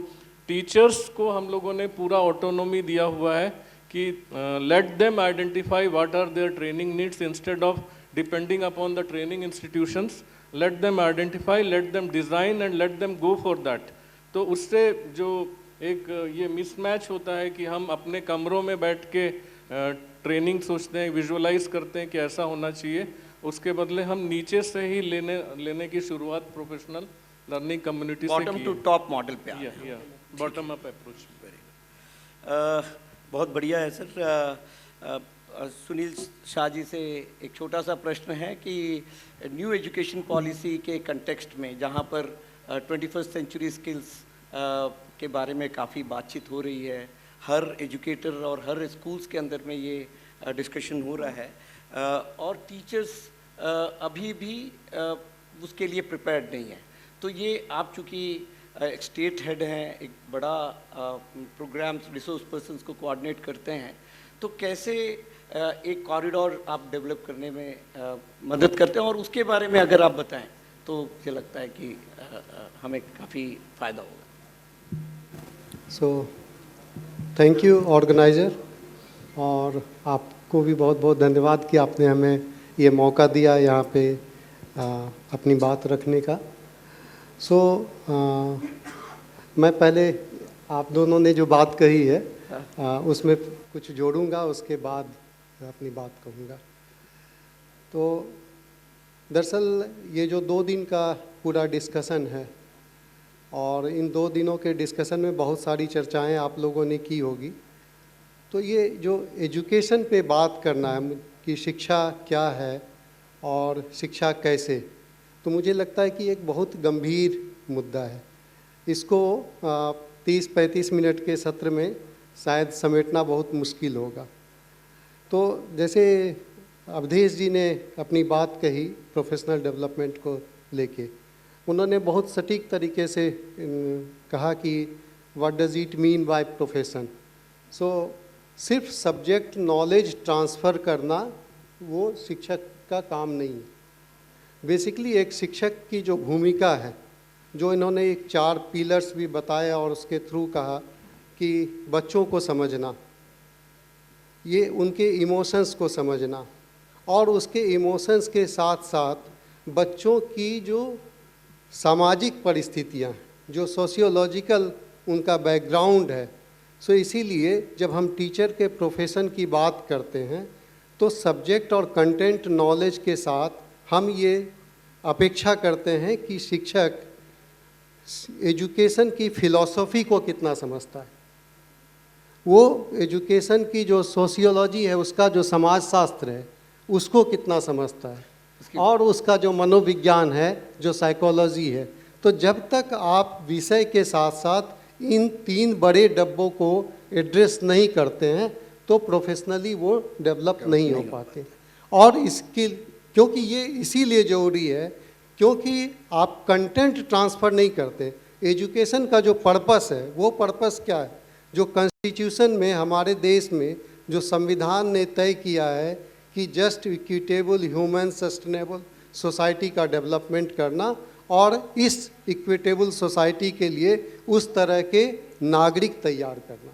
टीचर्स को हम लोगों ने पूरा ऑटोनॉमी दिया हुआ है कि let them identify what are their training needs instead of depending upon the training institutions. Let them identify, let them design and let them go for that. तो उससे जो एक ये मिसमैच होता है कि हम अपने कमरों में बैठ के ट्रेनिंग सोचते हैं, विजुअलाइज करते हैं कि ऐसा होना चाहिए, उसके बदले हम नीचे से ही लेने की शुरुआत प्रोफेशनल लर्निंग कम्युनिटी से की। बॉटम टू टॉप मॉडल पे बॉटम अप अप्रोच। बहुत बढ़िया है सर। सुनील शाह जी से एक छोटा सा प्रश्न है कि न्यू एजुकेशन पॉलिसी के कंटेक्स्ट में, जहाँ पर 21st सेंचुरी स्किल्स के बारे में काफ़ी बातचीत हो रही है, हर एजुकेटर और हर स्कूल्स के अंदर में ये डिस्कशन हो रहा है, और टीचर्स अभी भी उसके लिए प्रिपेयर्ड नहीं है। तो ये आप चूँकि एक स्टेट हेड हैं, एक बड़ा प्रोग्राम्स रिसोर्स पर्सन्स को कोऑर्डिनेट करते हैं, तो कैसे एक कॉरिडोर आप डेवलप करने में मदद करते हैं, और उसके बारे में अगर आप बताएं तो मुझे लगता है कि हमें काफ़ी फ़ायदा होगा। सो थैंक यू ऑर्गेनाइज़र, और आपको भी बहुत बहुत धन्यवाद कि आपने हमें ये मौका दिया यहाँ पे अपनी बात रखने का। मैं पहले आप दोनों ने जो बात कही है उसमें कुछ जोड़ूंगा, उसके बाद अपनी बात कहूँगा। तो दरअसल ये जो 2 दिन का पूरा डिस्कशन है, और इन 2 दिनों के डिस्कशन में बहुत सारी चर्चाएं आप लोगों ने की होगी। तो ये जो एजुकेशन पे बात करना है, कि शिक्षा क्या है और शिक्षा कैसे, तो मुझे लगता है कि एक बहुत गंभीर मुद्दा है। इसको 30-35 मिनट के सत्र में शायद समेटना बहुत मुश्किल होगा। तो जैसे अवधेश जी ने अपनी बात कही प्रोफेशनल डेवलपमेंट को लेके, उन्होंने बहुत सटीक तरीके से कहा कि what does it mean by profession. So सिर्फ सब्जेक्ट नॉलेज ट्रांसफ़र करना वो शिक्षक का काम नहीं है। बेसिकली एक शिक्षक की जो भूमिका है, जो इन्होंने एक 4 पिलर्स भी बताया और उसके थ्रू कहा कि बच्चों को समझना, ये उनके इमोशंस को समझना, और उसके इमोशंस के साथ साथ बच्चों की जो सामाजिक परिस्थितियाँ, जो सोशियोलॉजिकल उनका बैकग्राउंड है। सो इसीलिए जब हम टीचर के प्रोफेशन की बात करते हैं तो सब्जेक्ट और कंटेंट नॉलेज के साथ हम ये अपेक्षा करते हैं कि शिक्षक एजुकेशन की फ़िलॉसफी को कितना समझता है, वो एजुकेशन की जो सोशियोलॉजी है, उसका जो समाजशास्त्र है, उसको कितना समझता है, और उसका जो मनोविज्ञान है, जो साइकोलॉजी है। तो जब तक आप विषय के साथ साथ इन 3 बड़े डब्बों को एड्रेस नहीं करते हैं तो प्रोफेशनली वो डेवलप नहीं हो पाते। और इसके क्योंकि ये इसीलिए ज़रूरी है क्योंकि आप कंटेंट ट्रांसफ़र नहीं करते। एजुकेशन का जो पर्पस है, वो पर्पस क्या है? जो कॉन्स्टिट्यूशन में हमारे देश में जो संविधान ने तय किया है कि just, equitable, human, sustainable society का डेवलपमेंट करना, और इस इक्विटेबल सोसाइटी के लिए उस तरह के नागरिक तैयार करना।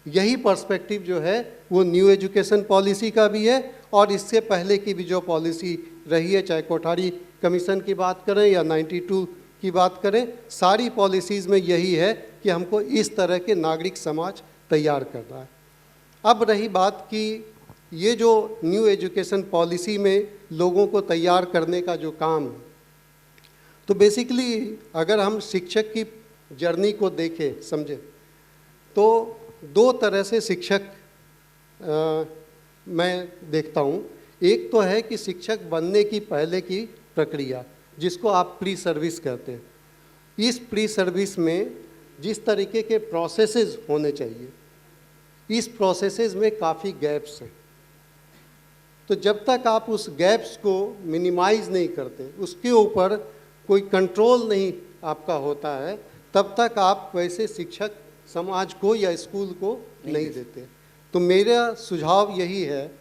यही पर्सपेक्टिव जो है वो न्यू एजुकेशन पॉलिसी का भी है, और इससे पहले की भी जो पॉलिसी रही है, चाहे कोठारी कमीशन की बात करें या 92 की बात करें, सारी पॉलिसीज़ में यही है कि हमको इस तरह के नागरिक समाज तैयार करना है। अब रही बात कि ये जो न्यू एजुकेशन पॉलिसी में लोगों को तैयार करने का जो काम है, तो बेसिकली अगर हम शिक्षक की जर्नी को देखें, समझें, तो 2 तरह से शिक्षक मैं देखता हूँ। एक तो है कि शिक्षक बनने की पहले की प्रक्रिया, जिसको आप प्री सर्विस कहते हैं। इस प्री सर्विस में जिस तरीके के प्रोसेसेस होने चाहिए, इस प्रोसेसेस में काफ़ी गैप्स हैं। तो जब तक आप उस गैप्स को मिनिमाइज नहीं करते, उसके ऊपर कोई कंट्रोल नहीं आपका होता है, तब तक आप वैसे शिक्षक समाज को या स्कूल को नहीं देते। तो मेरा सुझाव यही है,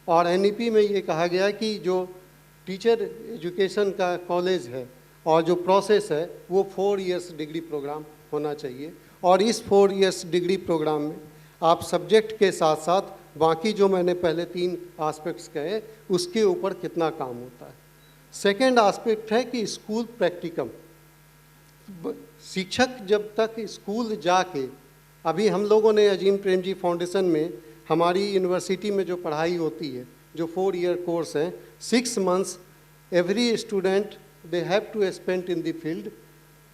और एनईपी में ये कहा गया कि जो टीचर एजुकेशन का कॉलेज है और जो प्रोसेस है वो 4 इयर्स डिग्री प्रोग्राम होना चाहिए, और इस 4 इयर्स डिग्री प्रोग्राम में आप सब्जेक्ट के साथ साथ बाकी जो मैंने पहले 3 एस्पेक्ट्स कहे, उसके ऊपर कितना काम होता है। सेकेंड एस्पेक्ट है कि स्कूल प्रैक्टिकम। शिक्षक जब तक स्कूल जाके, अभी हम लोगों ने अजीम प्रेमजी फाउंडेशन में हमारी यूनिवर्सिटी में जो पढ़ाई होती है, जो 4 ईयर कोर्स है, 6 months every student they have to spend in the field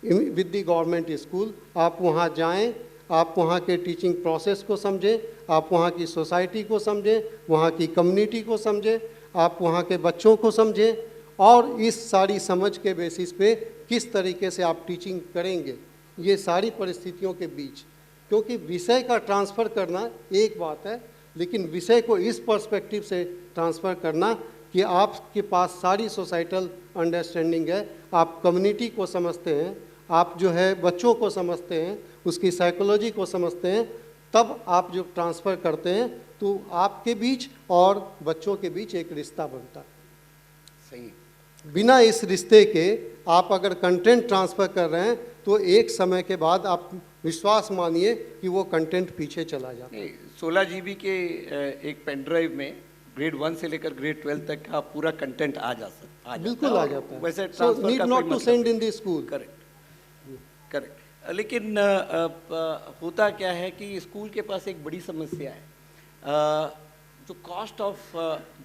with the government school. आप वहाँ जाएं, आप वहाँ के टीचिंग प्रोसेस को समझें, आप वहाँ की सोसाइटी को समझें, वहाँ की कम्युनिटी को समझें, आप वहाँ के बच्चों को समझें, और इस सारी समझ के बेसिस पे किस तरीके से आप टीचिंग करेंगे, ये सारी परिस्थितियों के बीच। क्योंकि विषय का ट्रांसफ़र करना एक बात है, लेकिन विषय को इस पर्सपेक्टिव से ट्रांसफ़र करना कि आपके पास सारी सोसाइटल अंडरस्टैंडिंग है, आप कम्युनिटी को समझते हैं, आप जो है बच्चों को समझते हैं, उसकी साइकोलॉजी को समझते हैं, तब आप जो ट्रांसफ़र करते हैं तो आपके बीच और बच्चों के बीच एक रिश्ता बनता है। सही। बिना इस रिश्ते के आप अगर कंटेंट ट्रांसफ़र कर रहे हैं तो एक समय के बाद आप विश्वास मानिए कि वो कंटेंट पीछे चला जाता है। 16 GB के एक पेन ड्राइव में ग्रेड 1 से लेकर ग्रेड 12 तक का पूरा कंटेंट आ सकता है। बिल्कुल आ जाता है। वैसे need not to send in the school. Correct. लेकिन होता क्या है कि स्कूल के पास एक बड़ी समस्या है, जो कॉस्ट ऑफ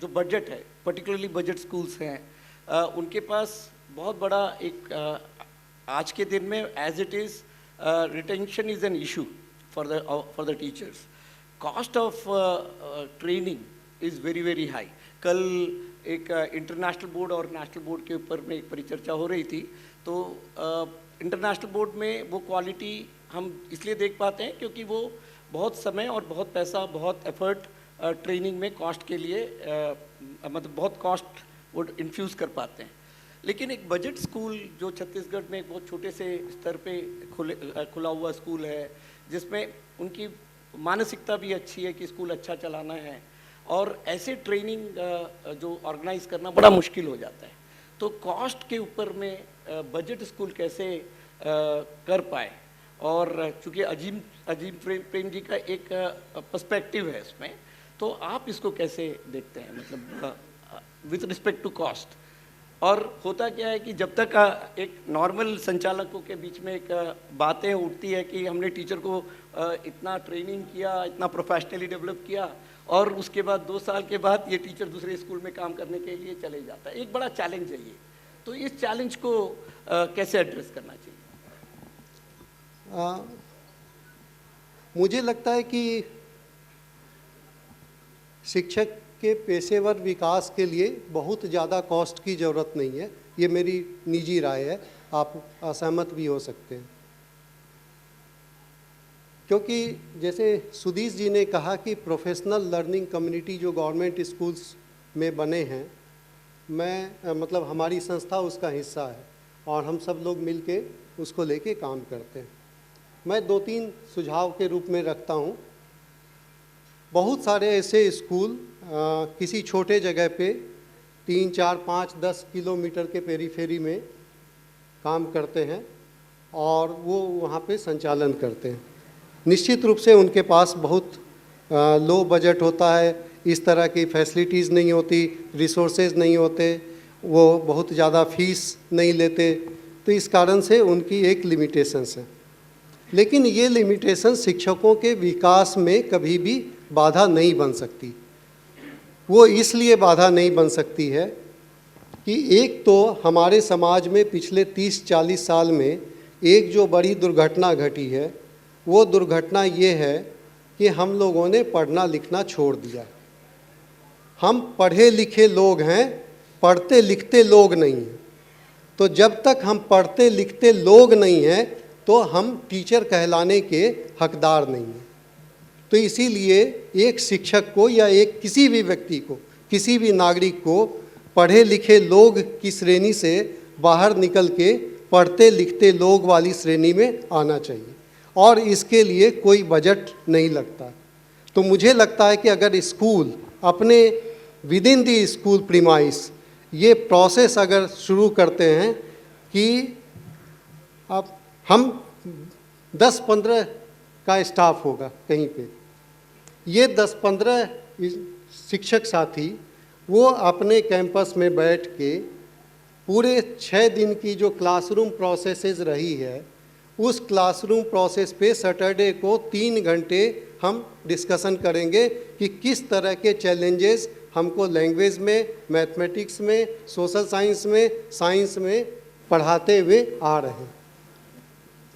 जो बजट है, पर्टिकुलरली बजट स्कूल्स हैं, उनके पास बहुत बड़ा एक आज के दिन में as it is retention is an issue for the teachers. Cost of training is very very high. कल एक इंटरनेशनल बोर्ड और नेशनल बोर्ड के ऊपर में एक परिचर्चा हो रही थी। तो इंटरनेशनल बोर्ड में वो क्वालिटी हम इसलिए देख पाते हैं क्योंकि वो बहुत समय और बहुत पैसा, बहुत एफर्ट ट्रेनिंग में कॉस्ट के लिए मतलब बहुत कॉस्ट वो इन्फ्यूज़ कर पाते हैं। लेकिन एक बजट स्कूल जो छत्तीसगढ़ में एक बहुत छोटे से स्तर पे खुला हुआ स्कूल है, जिसमें उनकी मानसिकता भी अच्छी है कि स्कूल अच्छा चलाना है, और ऐसे ट्रेनिंग जो ऑर्गेनाइज करना बड़ा मुश्किल हो जाता है। तो कॉस्ट के ऊपर में बजट स्कूल कैसे कर पाए, और चूँकि अजीम प्रेम जी का एक पर्सपेक्टिव है इसमें, तो आप इसको कैसे देखते हैं, मतलब विथ रिस्पेक्ट टू कॉस्ट। और होता क्या है कि जब तक एक नॉर्मल संचालकों के बीच में एक बातें उठती है कि हमने टीचर को इतना ट्रेनिंग किया, इतना प्रोफेशनली डेवलप किया, और उसके बाद 2 साल के बाद ये टीचर दूसरे स्कूल में काम करने के लिए चले जाता है। एक बड़ा चैलेंज है ये। तो इस चैलेंज को कैसे एड्रेस करना चाहिए? मुझे लगता है कि शिक्षक के पेशेवर विकास के लिए बहुत ज़्यादा कॉस्ट की ज़रूरत नहीं है। ये मेरी निजी राय है, आप असहमत भी हो सकते हैं। क्योंकि जैसे सुधीश जी ने कहा कि प्रोफेशनल लर्निंग कम्युनिटी जो गवर्नमेंट स्कूल्स में बने हैं, मैं मतलब हमारी संस्था उसका हिस्सा है, और हम सब लोग मिलके उसको लेके काम करते हैं। मैं 2-3 सुझाव के रूप में रखता हूँ। बहुत सारे ऐसे स्कूल किसी छोटे जगह पे 3, 4, 5, 10 किलोमीटर के पेरीफेरी में काम करते हैं, और वो वहाँ पे संचालन करते हैं। निश्चित रूप से उनके पास बहुत लो बजट होता है, इस तरह की फैसिलिटीज़ नहीं होती, रिसोर्सेज नहीं होते, वो बहुत ज़्यादा फीस नहीं लेते, तो इस कारण से उनकी एक लिमिटेशंस है। लेकिन ये लिमिटेशन शिक्षकों के विकास में कभी भी बाधा नहीं बन सकती। वो इसलिए बाधा नहीं बन सकती है कि एक तो हमारे समाज में पिछले 30-40 साल में एक जो बड़ी दुर्घटना घटी है, वो दुर्घटना ये है कि हम लोगों ने पढ़ना लिखना छोड़ दिया। हम पढ़े लिखे लोग हैं, पढ़ते लिखते लोग नहीं हैं। तो जब तक हम पढ़ते लिखते लोग नहीं हैं, तो हम टीचर कहलाने के हकदार नहीं हैं। तो इसीलिए एक शिक्षक को या एक किसी भी व्यक्ति को, किसी भी नागरिक को पढ़े लिखे लोग की श्रेणी से बाहर निकल के पढ़ते लिखते लोग वाली श्रेणी में आना चाहिए, और इसके लिए कोई बजट नहीं लगता। तो मुझे लगता है कि अगर स्कूल अपने विदिन दी स्कूल प्रीमाइस ये प्रोसेस अगर शुरू करते हैं कि अब हम 10-15 का स्टाफ होगा कहीं पे, ये 10-15 शिक्षक साथी वो अपने कैंपस में बैठ के पूरे 6 दिन की जो क्लासरूम प्रोसेसेस रही है, उस क्लासरूम प्रोसेस पे सैटरडे को 3 घंटे हम डिस्कशन करेंगे कि किस तरह के चैलेंजेस हमको लैंग्वेज में, मैथमेटिक्स में, सोशल साइंस में पढ़ाते हुए आ रहे हैं।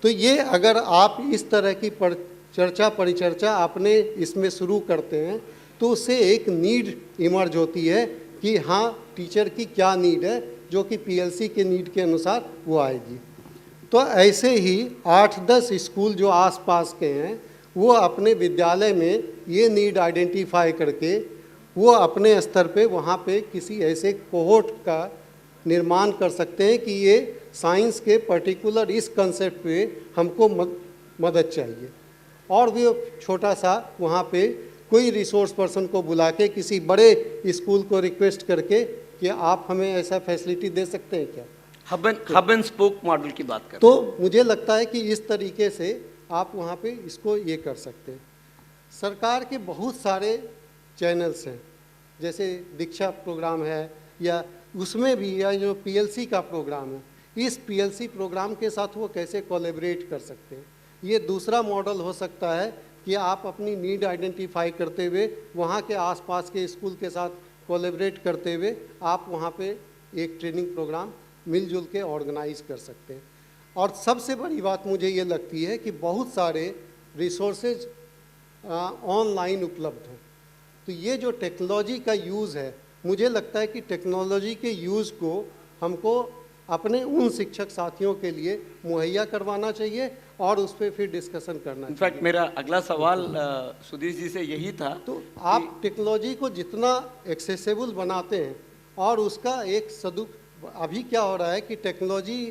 तो ये अगर आप इस तरह की परिचर्चा आपने इसमें शुरू करते हैं, तो उससे एक नीड इमर्ज होती है कि हाँ, टीचर की क्या नीड है, जो कि पीएलसी के नीड के अनुसार वो आएगी। तो ऐसे ही 8-10 स्कूल जो आसपास के हैं, वो अपने विद्यालय में ये नीड आइडेंटिफाई करके वो अपने स्तर पे वहाँ पे किसी ऐसे कोहोर्ट का निर्माण कर सकते हैं कि ये साइंस के पर्टिकुलर इस कंसेप्ट पे हमको मदद चाहिए, और भी छोटा सा वहाँ पे कोई रिसोर्स पर्सन को बुला के किसी बड़े स्कूल को रिक्वेस्ट करके कि आप हमें ऐसा फैसिलिटी दे सकते हैं क्या, हब एंड स्पोक मॉडल की बात कर। तो मुझे लगता है कि इस तरीके से आप वहाँ पे इसको ये कर सकते हैं। सरकार के बहुत सारे चैनल्स हैं, जैसे दीक्षा प्रोग्राम है, या उसमें भी या जो पीएलसी का प्रोग्राम है, इस पीएलसी प्रोग्राम के साथ वो कैसे कोलैबोरेट कर सकते हैं। ये दूसरा मॉडल हो सकता है कि आप अपनी नीड आइडेंटिफाई करते हुए वहाँ के आसपास के स्कूल के साथ कोलैबोरेट करते हुए आप वहाँ पे एक ट्रेनिंग प्रोग्राम मिलजुल के ऑर्गेनाइज कर सकते हैं। और सबसे बड़ी बात मुझे ये लगती है कि बहुत सारे रिसोर्सेज ऑनलाइन उपलब्ध हैं। तो ये जो टेक्नोलॉजी का यूज़ है मुझे लगता है कि टेक्नोलॉजी के यूज़ को हमको अपने उन शिक्षक साथियों के लिए मुहैया करवाना चाहिए और उस पर फिर डिस्कशन करना चाहिए। इनफैक्ट मेरा अगला सवाल सुधीर जी से यही था। तो आप टेक्नोलॉजी को जितना एक्सेसिबल बनाते हैं और उसका एक अभी क्या हो रहा है कि टेक्नोलॉजी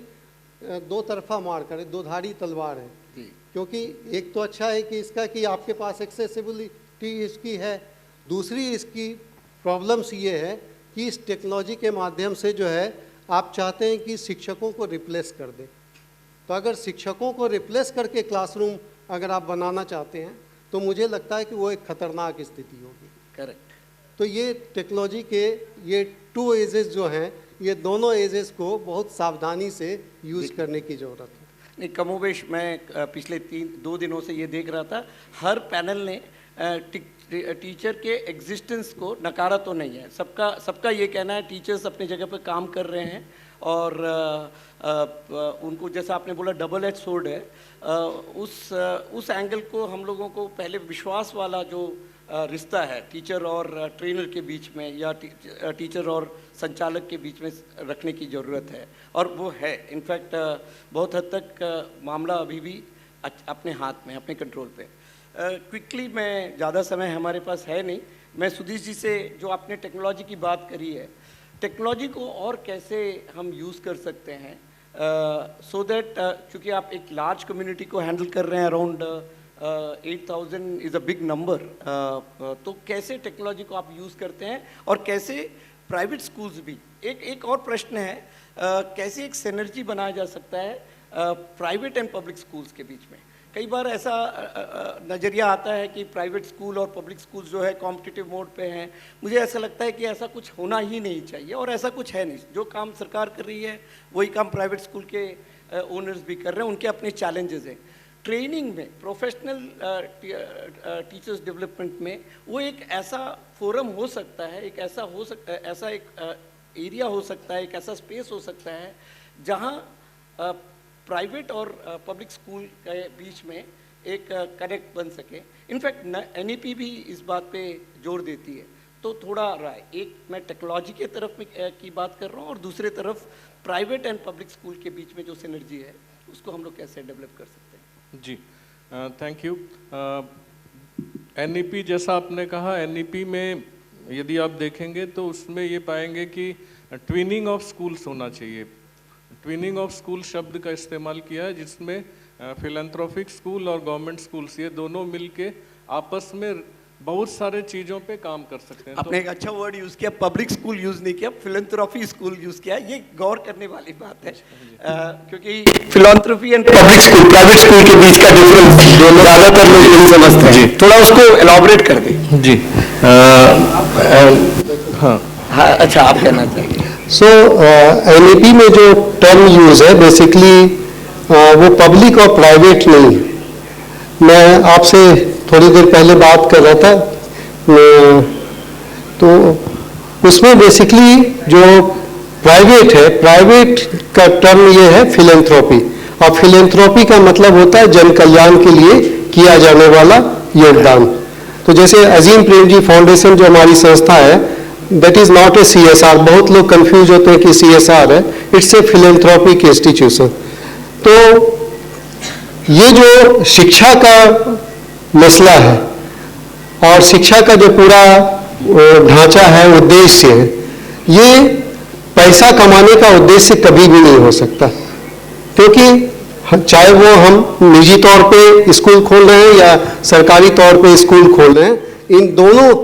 दो तरफा मार करे, दो धारी तलवार है। जी। क्योंकि एक तो अच्छा है कि इसका कि आपके पास एक्सेसिबिलिटी इसकी है, दूसरी इसकी प्रॉब्लम्स ये है कि इस टेक्नोलॉजी के माध्यम से जो है आप चाहते हैं कि शिक्षकों को रिप्लेस कर दें। तो अगर शिक्षकों को रिप्लेस करके क्लासरूम अगर आप बनाना चाहते हैं तो मुझे लगता है कि वो एक खतरनाक स्थिति होगी। करेक्ट। तो ये टेक्नोलॉजी के ये 2 एजेस जो हैं, ये दोनों एजेस को बहुत सावधानी से यूज़ करने की ज़रूरत है। नहीं, कमोबेश मैं पिछले 2 दिनों से ये देख रहा था, हर पैनल ने टीचर के एग्जिस्टेंस को नकारा तो नहीं है। सबका ये कहना है टीचर्स अपनी जगह पर काम कर रहे हैं और उनको जैसा आपने बोला डबल एज सोर्ड है, उस एंगल को हम लोगों को पहले विश्वास वाला जो रिश्ता है टीचर और ट्रेनर के बीच में या टीचर और संचालक के बीच में रखने की ज़रूरत है, और वो है। इनफैक्ट बहुत हद तक मामला अभी भी अपने हाथ में, अपने कंट्रोल पे। क्विकली, मैं ज़्यादा समय हमारे पास है नहीं, मैं सुधीर जी से जो आपने टेक्नोलॉजी की बात करी है, टेक्नोलॉजी को और कैसे हम यूज़ कर सकते हैं सो दैट, चूँकि आप एक लार्ज कम्युनिटी को हैंडल कर रहे हैं, around 8,000 is a big number, तो कैसे टेक्नोलॉजी को आप यूज़ करते हैं और कैसे प्राइवेट स्कूल्स भी, एक और प्रश्न है, कैसे एक सिनर्जी बनाया जा सकता है प्राइवेट एंड पब्लिक स्कूल्स के बीच में। कई बार ऐसा नज़रिया आता है कि प्राइवेट स्कूल और पब्लिक स्कूल जो है कॉम्पिटिटिव मोड पे हैं। मुझे ऐसा लगता है कि ऐसा कुछ होना ही नहीं चाहिए और ऐसा कुछ है नहीं। जो काम सरकार कर रही है वही काम प्राइवेट स्कूल के ओनर्स भी कर रहे हैं, उनके अपने चैलेंजेस हैं। ट्रेनिंग में, प्रोफेशनल टीचर्स डेवलपमेंट में वो एक ऐसा फोरम हो सकता है, एक ऐसा एक एरिया हो सकता है, एक ऐसा स्पेस हो सकता है जहाँ प्राइवेट और पब्लिक स्कूल के बीच में एक कनेक्ट बन सके। इनफैक्ट NEP भी इस बात पे जोर देती है। तो थोड़ा राय, एक मैं टेक्नोलॉजी के तरफ में की बात कर रहा हूँ और दूसरे तरफ प्राइवेट एंड पब्लिक स्कूल के बीच में जो सिनर्जी है उसको हम लोग कैसे डेवलप कर सकते हैं। जी, थैंक यू। NEP जैसा आपने कहा, NEP में यदि आप देखेंगे तो उसमें ये पाएंगे कि ट्विनिंग ऑफ स्कूल्स होना चाहिए। ट्विनिंग ऑफ स्कूल शब्द का इस्तेमाल किया है, जिसमें फिलैंथ्रोपिक स्कूल और गवर्नमेंट स्कूल्स ये दोनों मिलके आपस में बहुत सारे चीज़ों पे काम कर सकते हैं। आपने एक अच्छा वर्ड यूज़ किया, पब्लिक स्कूल यूज़ नहीं किया, फिलैंथ्रोपी स्कूल यूज़ किया। ये गौर करने वाली बात है, क्योंकि philanthropy and public school, private school के बीच का डिफरेंस ज़्यादातर लोग नहीं समझते हैं। थोड़ा उसको एलॉबरेट कर दें। जी, हाँ, अच्छा, आप कहना चाहिए। सो NEP में जो टर्म यूज़ है बेसिकली वो पब्लिक और प्राइवेट नहीं है। मैं आपसे थोड़ी देर पहले बात कर रहा था, तो उसमें बेसिकली जो प्राइवेट है, प्राइवेट का टर्म ये है फिलैंथ्रोपी, और फिलैंथ्रोपी का मतलब होता है जन कल्याण के लिए किया जाने वाला योगदान। तो जैसे अजीम प्रेमजी फाउंडेशन जो हमारी संस्था है, that is not a CSR। बहुत लोग कंफ्यूज होते हैं कि CSR है, इट्स ए फिलैंथ्रोपिक इंस्टीट्यूशन। तो ये जो शिक्षा का मसला है और शिक्षा का जो पूरा ढांचा है, उद्देश्य है, ये पैसा कमाने का उद्देश्य कभी भी नहीं हो सकता, क्योंकि चाहे वो हम निजी तौर पे स्कूल खोल रहे हैं या सरकारी तौर पे स्कूल खोल रहे हैं, इन दोनों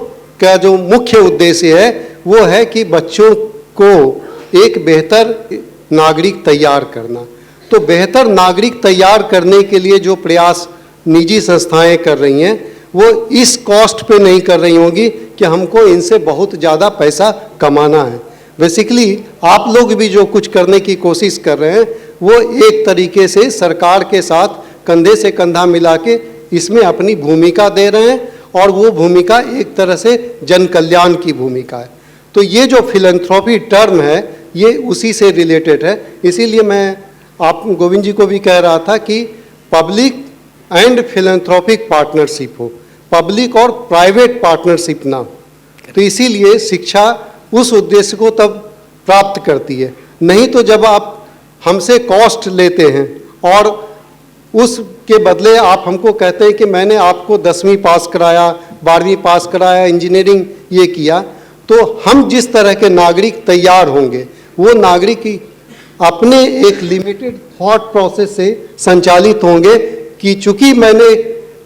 का जो मुख्य उद्देश्य है वो है कि बच्चों को एक बेहतर नागरिक तैयार करना। तो बेहतर नागरिक तैयार करने के लिए जो प्रयास निजी संस्थाएं कर रही हैं वो इस कॉस्ट पे नहीं कर रही होंगी कि हमको इनसे बहुत ज़्यादा पैसा कमाना है। बेसिकली आप लोग भी जो कुछ करने की कोशिश कर रहे हैं वो एक तरीके से सरकार के साथ कंधे से कंधा मिला के इसमें अपनी भूमिका दे रहे हैं, और वो भूमिका एक तरह से जन कल्याण की भूमिका है। तो ये जो फिलैंथ्रोपी टर्म है ये उसी से रिलेटेड है। इसीलिए मैं आप गोविंद जी को भी कह रहा था कि पब्लिक एंड फिलैंथ्रोपिक पार्टनरशिप हो, पब्लिक और प्राइवेट पार्टनरशिप ना हो। तो इसीलिए शिक्षा उस उद्देश्य को तब प्राप्त करती है। नहीं तो जब आप हमसे कॉस्ट लेते हैं और उसके बदले आप हमको कहते हैं कि मैंने आपको 10वीं पास कराया, 12वीं पास कराया, इंजीनियरिंग ये किया, तो हम जिस तरह के नागरिक तैयार होंगे वो नागरिक ही अपने एक लिमिटेड थॉट प्रोसेस से संचालित होंगे कि चूंकि मैंने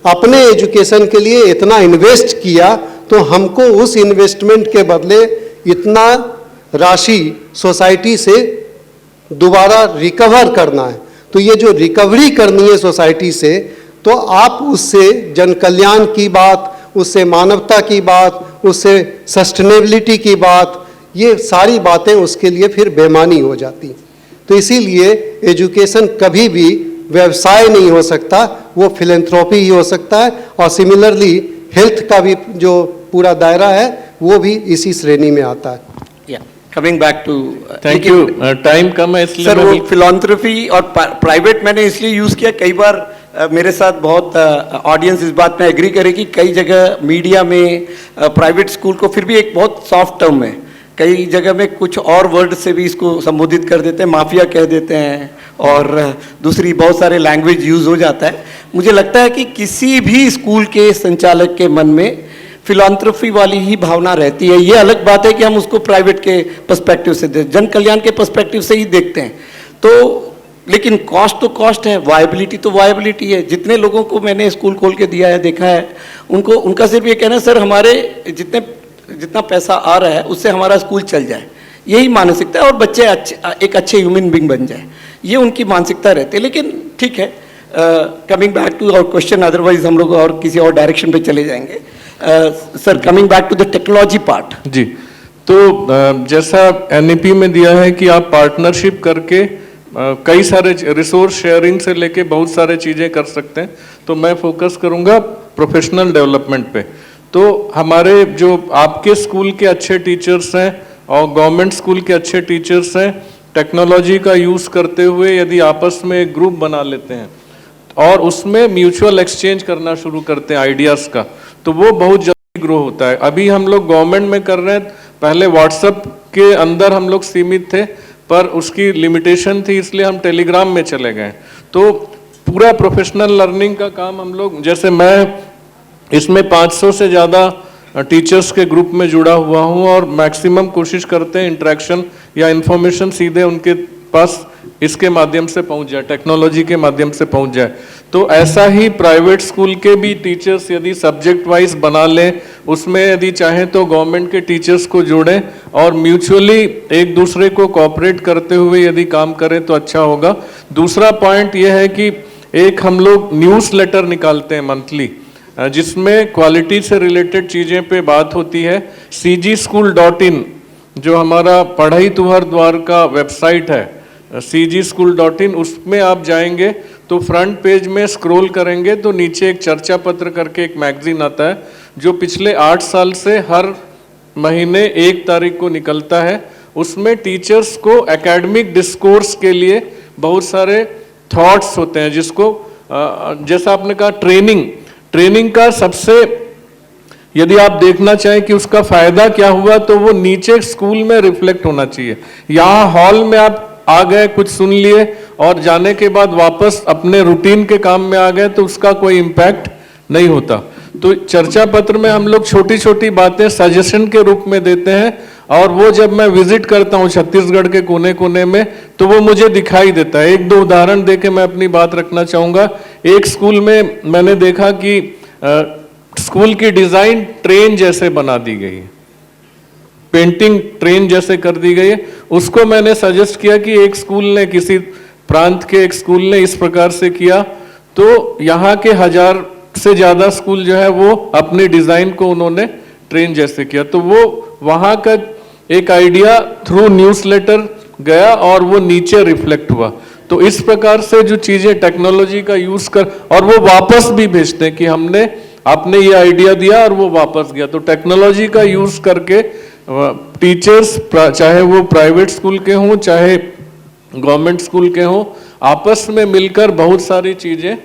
अपने एजुकेशन के लिए इतना इन्वेस्ट किया तो हमको उस इन्वेस्टमेंट के बदले इतना राशि सोसाइटी से दोबारा रिकवर करना है। तो ये जो रिकवरी करनी है सोसाइटी से, तो आप उससे जन कल्याण की बात, उससे मानवता की बात, उससे सस्टेनेबिलिटी की बात, ये सारी बातें उसके लिए फिर बेमानी हो जाती। तो इसीलिए एजुकेशन कभी भी व्यवसाय नहीं हो सकता, वो फिलैंथ्रोपी ही हो सकता है। और सिमिलरली हेल्थ का भी जो पूरा दायरा है वो भी इसी श्रेणी में आता है। Coming back to thank you. Time कम है इसलिए सर, मैं वो फिलॉन्थ्रफी और प्राइवेट मैंने इसलिए यूज किया, कई बार मेरे साथ बहुत ऑडियंस इस बात में एग्री करेगी, कई जगह मीडिया में प्राइवेट स्कूल को फिर भी एक बहुत सॉफ्ट टर्म है, कई जगह में कुछ और वर्ड से भी इसको संबोधित कर देते हैं, माफिया कह देते हैं और दूसरी बहुत सारे लैंग्वेज यूज हो जाता है। मुझे लगता है कि किसी भी स्कूल के संचालक के मन में फिलॉन्थ्रफी वाली ही भावना रहती है। ये अलग बात है कि हम उसको प्राइवेट के पर्सपेक्टिव से, जन कल्याण के पर्सपेक्टिव से ही देखते हैं। तो लेकिन कॉस्ट तो कॉस्ट है, वायबिलिटी तो वायबिलिटी है। जितने लोगों को मैंने स्कूल खोल के दिया है, देखा है, उनका सिर्फ ये कहना है, सर हमारे जितना पैसा आ रहा है उससे हमारा स्कूल चल जाए, यही मानसिकता है, और बच्चे एक अच्छे ह्यूमन बीइंग बन जाए, ये उनकी मानसिकता रहती है। लेकिन ठीक है, coming back to our question, otherwise हम लोग और किसी और डायरेक्शन पे चले जाएंगे। Sir, coming back to the technology part. जी, तो जैसा एनईपी में दिया है कि आप पार्टनरशिप करके कई सारे रिसोर्स शेयरिंग से लेके बहुत सारे चीजें कर सकते हैं। तो मैं फोकस करूंगा प्रोफेशनल डेवलपमेंट पे। तो हमारे जो आपके स्कूल के अच्छे टीचर्स हैं और गवर्नमेंट स्कूल के अच्छे टीचर्स हैं, टेक्नोलॉजी का यूज करते हुए यदि आपस में एक ग्रुप बना लेते हैं और उसमें म्यूचुअल एक्सचेंज करना शुरू करते हैं आइडियाज का, तो वो बहुत जल्दी ग्रो होता है। अभी हम लोग गवर्नमेंट में कर रहे हैं, पहले व्हाट्सएप के अंदर हम लोग सीमित थे, पर उसकी लिमिटेशन थी, इसलिए हम टेलीग्राम में चले गए। तो पूरा प्रोफेशनल लर्निंग का काम हम लोग, जैसे मैं इसमें 500 से ज़्यादा टीचर्स के ग्रुप में जुड़ा हुआ हूँ और मैक्सिमम कोशिश करते हैं इंटरेक्शन या इन्फॉर्मेशन सीधे उनके पास इसके माध्यम से पहुंच जाए, टेक्नोलॉजी के माध्यम से पहुंच जाए। तो ऐसा ही प्राइवेट स्कूल के भी टीचर्स यदि सब्जेक्ट वाइज बना लें, उसमें यदि चाहें तो गवर्नमेंट के टीचर्स को जोड़ें और म्यूचुअली एक दूसरे को कोऑपरेट करते हुए यदि काम करें तो अच्छा होगा। दूसरा पॉइंट यह है कि एक हम लोग न्यूज़ लेटर निकालते हैं मंथली, जिसमें क्वालिटी से रिलेटेड चीज़ें पे बात होती है। cgschool.in जो हमारा पढ़ाई तुहर द्वार का वेबसाइट है, cgschool.in, उसमें आप जाएंगे तो फ्रंट पेज में स्क्रॉल करेंगे तो नीचे एक चर्चा पत्र करके एक मैगजीन आता है, जो पिछले 8 साल से हर महीने 1 तारीख को निकलता है। उसमें टीचर्स को एकेडमिक डिस्कोर्स के लिए बहुत सारे थॉट्स होते हैं, जिसको जैसा आपने कहा ट्रेनिंग का सबसे, यदि आप देखना चाहें कि उसका फायदा क्या हुआ, तो वो नीचे स्कूल में रिफ्लेक्ट होना चाहिए। यहाँ हॉल में आप आ गए, कुछ सुन लिए और जाने के बाद वापस अपने रूटीन के काम में आ गए तो उसका कोई इम्पैक्ट नहीं होता। तो चर्चा पत्र में हम लोग छोटी छोटी बातें सजेशन के रूप में देते हैं, और वो जब मैं विजिट करता हूँ छत्तीसगढ़ के कोने कोने में तो वो मुझे दिखाई देता है। 1-2 उदाहरण देके मैं अपनी बात रखना चाहूँगा। एक स्कूल में मैंने देखा कि स्कूल की डिज़ाइन ट्रेन जैसे बना दी गई है, पेंटिंग ट्रेन जैसे कर दी गई है। उसको मैंने सजेस्ट किया कि एक स्कूल ने, किसी प्रांत के एक स्कूल ने इस प्रकार से किया, तो यहाँ के 1000 से ज़्यादा स्कूल जो है वो अपनी डिज़ाइन को उन्होंने ट्रेन जैसे किया। तो वो वहाँ का एक आइडिया थ्रू न्यूज़लेटर गया और वो नीचे रिफ्लेक्ट हुआ। तो इस प्रकार से जो चीज़ें टेक्नोलॉजी का यूज़ कर, और वो वापस भी भेजते हैं कि आपने ये आइडिया दिया और वो वापस गया। तो टेक्नोलॉजी का यूज़ करके टीचर्स, चाहे वो प्राइवेट स्कूल के हों चाहे गवर्नमेंट स्कूल के हों, आपस में मिलकर बहुत सारी चीज़ें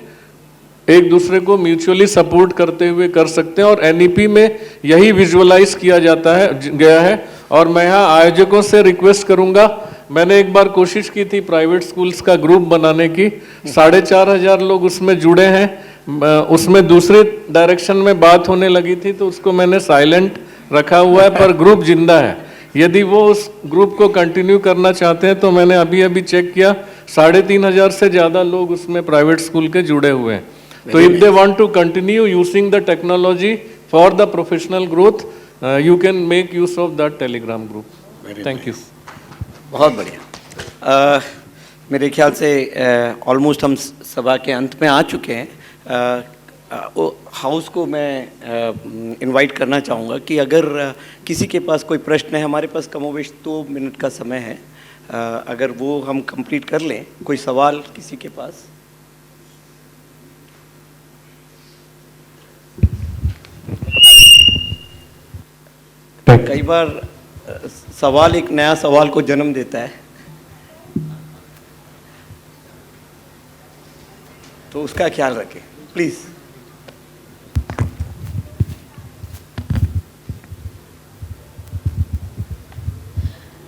एक दूसरे को म्यूचुअली सपोर्ट करते हुए कर सकते हैं। और एनईपी में यही विजुअलाइज किया गया है। और मैं यहाँ आयोजकों से रिक्वेस्ट करूंगा, मैंने एक बार कोशिश की थी प्राइवेट स्कूल्स का ग्रुप बनाने की, 4,500 लोग उसमें जुड़े हैं, उसमें दूसरे डायरेक्शन में बात होने लगी थी तो उसको मैंने साइलेंट रखा हुआ है, पर ग्रुप जिंदा है। यदि वो उस ग्रुप को कंटिन्यू करना चाहते हैं तो मैंने अभी अभी चेक किया, 3,500 से ज़्यादा लोग उसमें प्राइवेट स्कूल के जुड़े हुए हैं। तो if they want to continue using the technology for the professional growth, you can make use of that Telegram group. Thank you. बहुत बढ़िया। मेरे ख्याल से ऑलमोस्ट हम सभा के अंत में आ चुके हैं। हाउस को मैं इनवाइट करना चाहूँगा कि अगर किसी के पास कोई प्रश्न है, हमारे पास कमोवेश 2 मिनट का समय है, अगर वो हम कंप्लीट कर लें। कोई सवाल किसी के पास? कई बार सवाल एक नया सवाल को जन्म देता है, तो उसका ख्याल रखें प्लीज।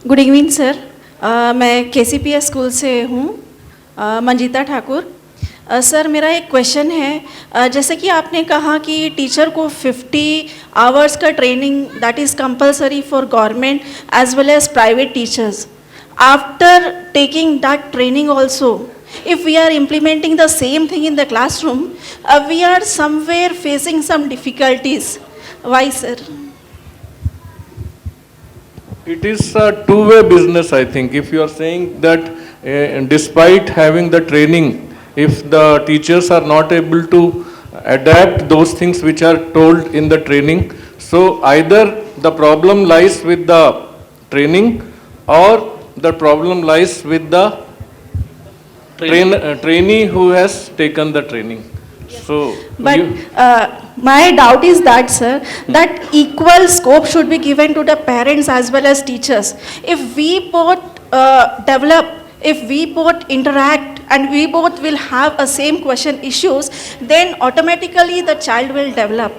गुड इवनिंग सर, मैं KCPS स्कूल से हूँ, मंजीता ठाकुर। सर मेरा एक क्वेश्चन है, जैसे कि आपने कहा कि टीचर को 50 आवर्स का training that is compulsory for government as well as private teachers. After taking that training also, if we are implementing the same thing in the classroom, we are somewhere facing some difficulties. Why, sir? It is a two-way business, I think. If you are saying that despite having the training, if the teachers are not able to adapt those things which are told in the training, so either the problem lies with the training or the problem lies with the trainee who has taken the training. So, But my doubt is that, sir, that equal scope should be given to the parents as well as teachers. If we both develop, if we both interact, and we both will have a same question issues, then automatically the child will develop.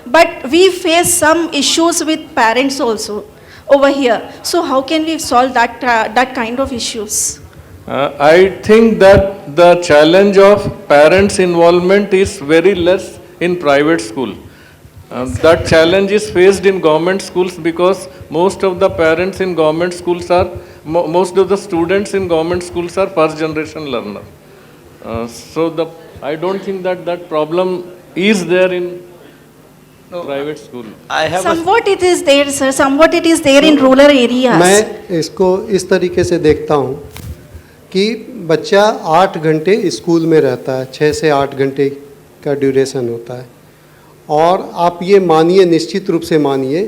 But we face some issues with parents also over here. So how can we solve that kind of issues? I think that the challenge of parents' involvement is very less in private school. That challenge is faced in government schools because most of the parents in government schools are, most of the students in government schools are first generation learner. So I don't think that problem is there in private school. Somewhat it is there, sir. Somewhat it is there in rural areas. मैं इसको इस तरीके से देखता हूँ कि बच्चा 8 घंटे स्कूल में रहता है, 6 से 8 घंटे का ड्यूरेशन होता है, और आप ये मानिए, निश्चित रूप से मानिए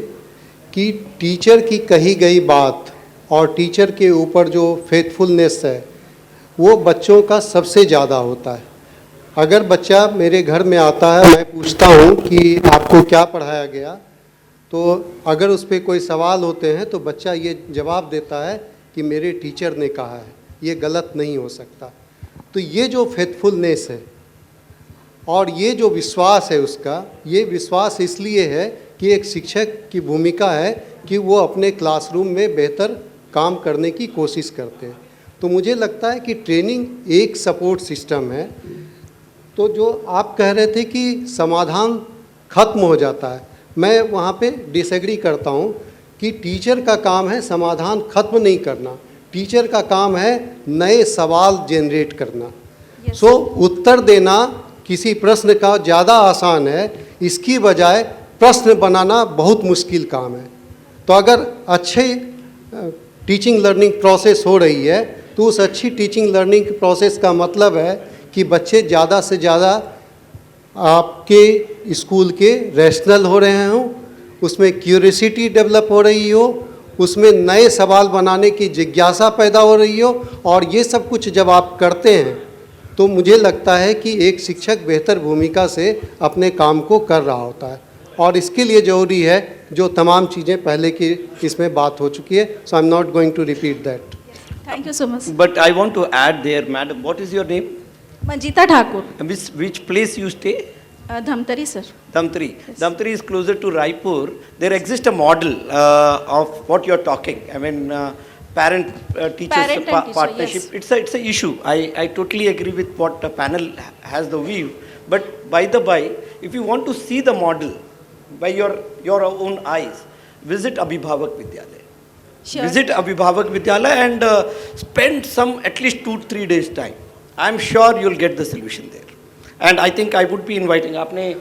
कि टीचर की कही गई बात और टीचर के ऊपर जो फेथफुलनेस है वो बच्चों का सबसे ज़्यादा होता है। अगर बच्चा मेरे घर में आता है, मैं पूछता हूँ कि आपको क्या पढ़ाया गया, तो अगर उस पर कोई सवाल होते हैं तो बच्चा ये जवाब देता है कि मेरे टीचर ने कहा है, ये गलत नहीं हो सकता। तो ये जो फेथफुलनेस है और ये जो विश्वास है उसका, ये विश्वास इसलिए है कि एक शिक्षक की भूमिका है कि वो अपने क्लासरूम में बेहतर काम करने की कोशिश करते हैं। तो मुझे लगता है कि ट्रेनिंग एक सपोर्ट सिस्टम है। तो जो आप कह रहे थे कि समाधान खत्म हो जाता है, मैं वहाँ पे डिसएग्री करता हूँ कि टीचर का काम है समाधान खत्म नहीं करना, टीचर का काम है नए सवाल जनरेट करना। सो उत्तर देना किसी प्रश्न का ज़्यादा आसान है, इसकी बजाय प्रश्न बनाना बहुत मुश्किल काम है। तो अगर अच्छे टीचिंग लर्निंग प्रोसेस हो रही है तो उस अच्छी टीचिंग लर्निंग प्रोसेस का मतलब है कि बच्चे ज़्यादा से ज़्यादा आपके स्कूल के रैशनल हो रहे हों, उसमें क्यूरियोसिटी डेवलप हो रही हो, उसमें नए सवाल बनाने की जिज्ञासा पैदा हो रही हो, और ये सब कुछ जब आप करते हैं तो मुझे लगता है कि एक शिक्षक बेहतर भूमिका से अपने काम को कर रहा होता है। और इसके लिए ज़रूरी है जो तमाम चीज़ें पहले की इसमें बात हो चुकी है। So I am not going to repeat that. Thank you so much. But I want to add there, madam, what is your name? Manjita Thakur. Which place you stay? Dhamtari sir. Damtari is closer to Raipur. There exists a model of what you're talking. I mean, parent-teacher Parent and teacher, partnership. yes. It's a issue. I totally agree with what the panel has the view. But by the by, if you want to see the model by your own eyes, visit Abhibhavak Vidyalaya. Sure. Visit Abhibhavak Vidyalaya and spend some at least 2-3 days time. I'm sure you'll get the solution there. And I think I would be inviting. आपने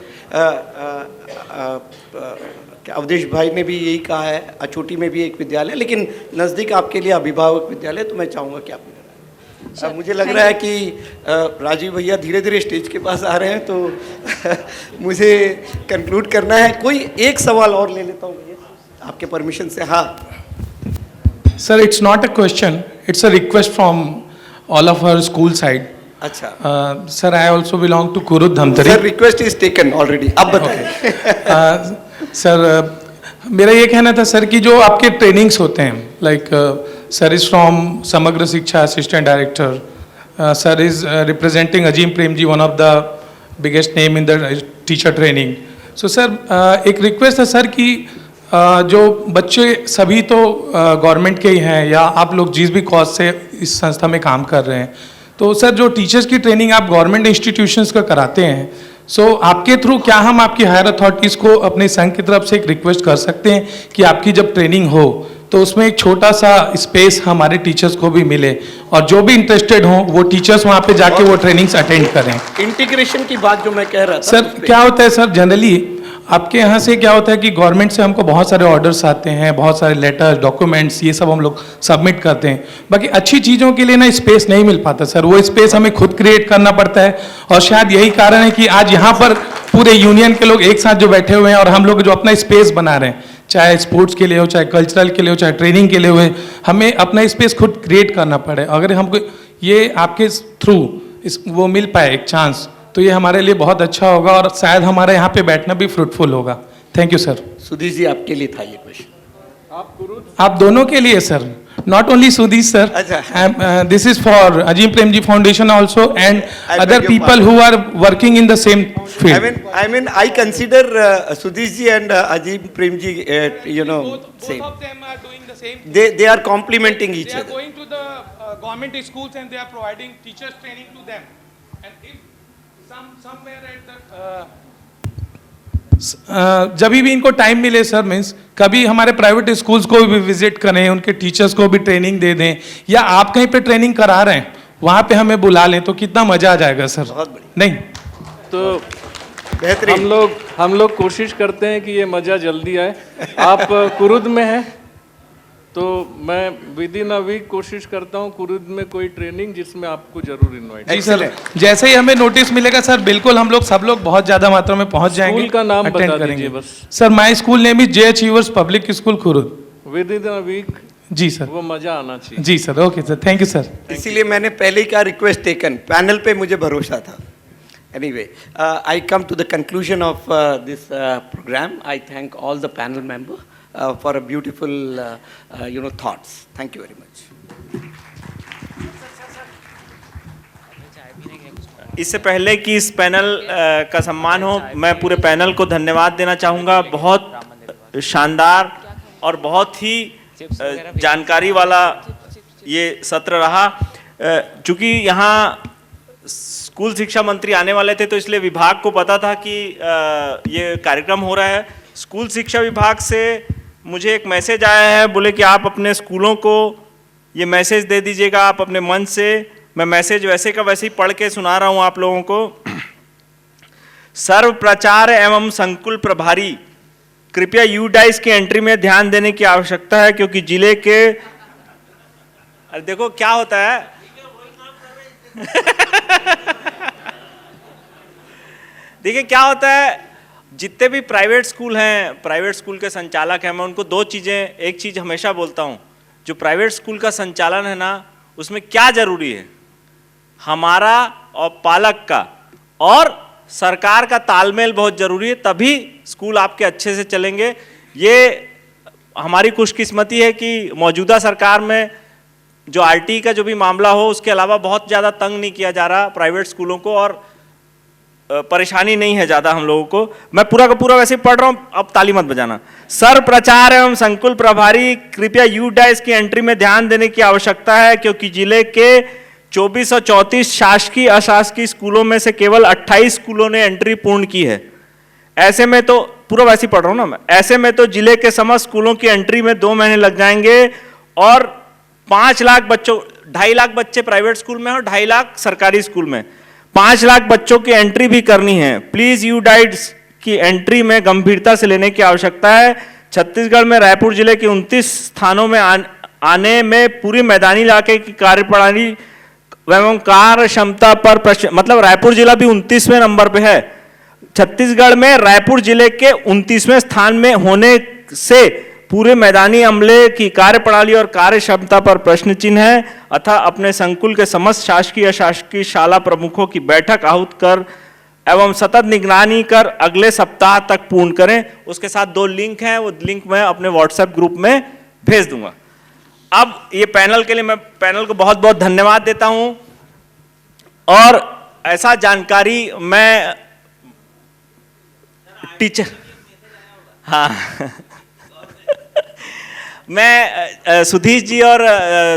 अवधेश भाई ने भी यही कहा है, अचोटी में भी एक विद्यालय, लेकिन नज़दीक आपके लिए अभिभावक विद्यालय, तो मैं चाहूँगा कि आप Sure. मुझे लग रहा है कि राजीव भैया धीरे धीरे स्टेज के पास आ रहे हैं, तो मुझे कंक्लूड करना है. कोई एक सवाल और ले लेता हूँ आपके परमिशन से. हाँ Sir, it's not a question, it's a request from all of our school side. अच्छा Sir, I also belong to Kurud Dhamtari. Sir, request is taken already. अब बताइए. सर, मेरा ये कहना था सर कि जो आपके ट्रेनिंग्स होते हैं, like sir is from Samagra Shiksha assistant director, sir is representing Azim Premji, one of the biggest name in the teacher training. So sir, एक रिक्वेस्ट है सर कि जो बच्चे सभी तो गवर्नमेंट के ही हैं, या आप लोग जिस भी कॉज से इस संस्था में काम कर रहे हैं, तो सर जो टीचर्स की ट्रेनिंग आप गवर्नमेंट इंस्टीट्यूशंस का कराते हैं, सो आपके थ्रू क्या हम आपकी हायर अथॉरिटीज़ को अपने संघ की तरफ से एक रिक्वेस्ट कर सकते हैं कि आपकी जब ट्रेनिंग हो तो उसमें एक छोटा सा स्पेस हमारे टीचर्स को भी मिले, और जो भी इंटरेस्टेड हों वो टीचर्स वहाँ पे जाके वो ट्रेनिंग्स अटेंड करें. इंटीग्रेशन की बात जो मैं कह रहा था सर, क्या होता है सर, जनरली आपके यहाँ से क्या होता है कि गवर्नमेंट से हमको बहुत सारे ऑर्डर्स आते हैं, बहुत सारे लेटर्स, डॉक्यूमेंट्स, ये सब हम लोग सबमिट करते हैं. बाकी अच्छी चीज़ों के लिए ना स्पेस नहीं मिल पाता सर, वो स्पेस हमें खुद क्रिएट करना पड़ता है. और शायद यही कारण है कि आज यहाँ पर पूरे यूनियन के लोग एक साथ जो बैठे हुए हैं और हम लोग जो अपना स्पेस बना रहे हैं, चाहे स्पोर्ट्स के लिए हो, चाहे कल्चरल के लिए हो, चाहे ट्रेनिंग के लिए हो, हमें अपना स्पेस खुद क्रिएट करना पड़े. अगर हमको ये आपके थ्रू वो मिल पाए एक चांस, तो ये हमारे लिए बहुत अच्छा होगा और शायद हमारे यहाँ पे बैठना भी फ्रूटफुल होगा. Thank you sir. Sudhir ji, आपके लिए था ये क्वेश्चन. आप दोनों के लिए sir, not only Sudhir sir. अच्छा. This is for Azim Premji foundation also and other people who are working in the same field. I consider Sudhir ji and Ajim Prem ji, same. Both of them are doing the same. They are complementing each They are other. going to the government schools and they are providing teachers training to them. And if somewhere at the जब भी इनको time मिले sir, means कभी हमारे private schools को भी visit करें, उनके टीचर्स को भी ट्रेनिंग दे दें, या आप कहीं पे ट्रेनिंग करा रहे हैं वहाँ पे हमें बुला लें, तो कितना मजा आ जाएगा सर. बहुत बढ़िया. नहीं तो बेहतरीन. हम लोग कोशिश करते हैं कि ये मज़ा जल्दी आए. आप कुरुद में हैं, तो मैं विद इन अ वीक कोशिश करता हूँ कुरुद में कोई ट्रेनिंग जिसमें आपको जरूर इनवाइट. जी सर, जैसे ही हमें नोटिस मिलेगा सर, बिल्कुल हम लोग सब लोग बहुत ज्यादा मात्रा में पहुंच जाएंगे. स्कूल का नाम attend बता करेंगे. दीजिए बस. Sir, my school name is J achievers public school Kurud. Within a week जी सर. वो मज़ा आना चाहिए. जी sir. Okay sir, thank you sir. इसीलिए मैंने पहले ही का रिक्वेस्ट टेकन, पैनल पे मुझे भरोसा था. Anyway, I come to the conclusion of this program. I thank all the panel members for a beautiful, thoughts. Thank you very much. इससे पहले कि इस पैनल का सम्मान हो, मैं पूरे पैनल को धन्यवाद देना चाहूँगा. बहुत शानदार और बहुत ही जानकारी वाला ये सत्र रहा. चूँकि यहाँ स्कूल शिक्षा मंत्री आने वाले थे, तो इसलिए विभाग को पता था कि ये कार्यक्रम हो रहा है. स्कूल शिक्षा विभाग से मुझे एक मैसेज आया है, बोले कि आप अपने स्कूलों को ये मैसेज दे दीजिएगा आप अपने मन से. मैं मैसेज वैसे का वैसे ही पढ़ के सुना रहा हूँ आप लोगों को. सर्व प्रचार एवं संकुल प्रभारी, कृपया यूडाइस की एंट्री में ध्यान देने की आवश्यकता है, क्योंकि जिले के, अरे देखो क्या होता है देखिए क्या होता है, जितने भी प्राइवेट स्कूल हैं, प्राइवेट स्कूल के संचालक हैं, मैं उनको दो चीज़ें, एक चीज़ हमेशा बोलता हूँ, जो प्राइवेट स्कूल का संचालन है ना, उसमें क्या ज़रूरी है, हमारा और पालक का और सरकार का तालमेल बहुत ज़रूरी है, तभी स्कूल आपके अच्छे से चलेंगे. ये हमारी खुशकिस्मती है कि मौजूदा सरकार में जो आरटी का जो भी मामला हो, उसके अलावा बहुत ज़्यादा तंग नहीं किया जा रहा प्राइवेट स्कूलों को. और परेशानी नहीं है ज़्यादा हम लोगों को। मैं पूरा का पूरा वैसे पढ़ रहा हूँ, अब ताली मत बजाना। सर प्रचार एवं संकुल प्रभारी, कृपया यूडाइस की एंट्री में ध्यान देने की आवश्यकता है, क्योंकि जिले के 2434 शासकीय अशासकीय स्कूलों में से केवल 28 स्कूलों ने एंट्री पूर्ण की है। ऐसे में तो पूरा वैसे ही पढ़ रहा हूँ ना मैं, ऐसे में तो जिले के समस्त स्कूलों की एंट्री में 2 महीने लग जाएंगे और 5 लाख बच्चों, 2.5 लाख बच्चे प्राइवेट स्कूल में और 2.5 लाख सरकारी स्कूल में, 5 लाख बच्चों की एंट्री भी करनी है। प्लीज यूडाइट्स की एंट्री में गंभीरता से लेने की आवश्यकता है। छत्तीसगढ़ में रायपुर जिले के 29 स्थानों में आने में पूरी मैदानी इलाके की कार्यप्रणाली एवं कार्य क्षमता पर प्रश्न, मतलब रायपुर जिला भी 29वें नंबर पे है। छत्तीसगढ़ में रायपुर जिले के 29वें स्थान में होने से पूरे मैदानी अमले की कार्यप्रणाली और कार्य क्षमता पर प्रश्न चिन्ह है। अतः अपने संकुल के समस्त शासकीय अशासकीय शाला प्रमुखों की बैठक आहूत कर एवं सतत निगरानी कर अगले सप्ताह तक पूर्ण करें। उसके साथ 2 लिंक हैं, वो लिंक मैं अपने व्हाट्सएप ग्रुप में भेज दूंगा। अब ये पैनल के लिए मैं पैनल को बहुत बहुत धन्यवाद देता हूं, और ऐसा जानकारी मैं टीचर, हाँ मैं सुधीर जी और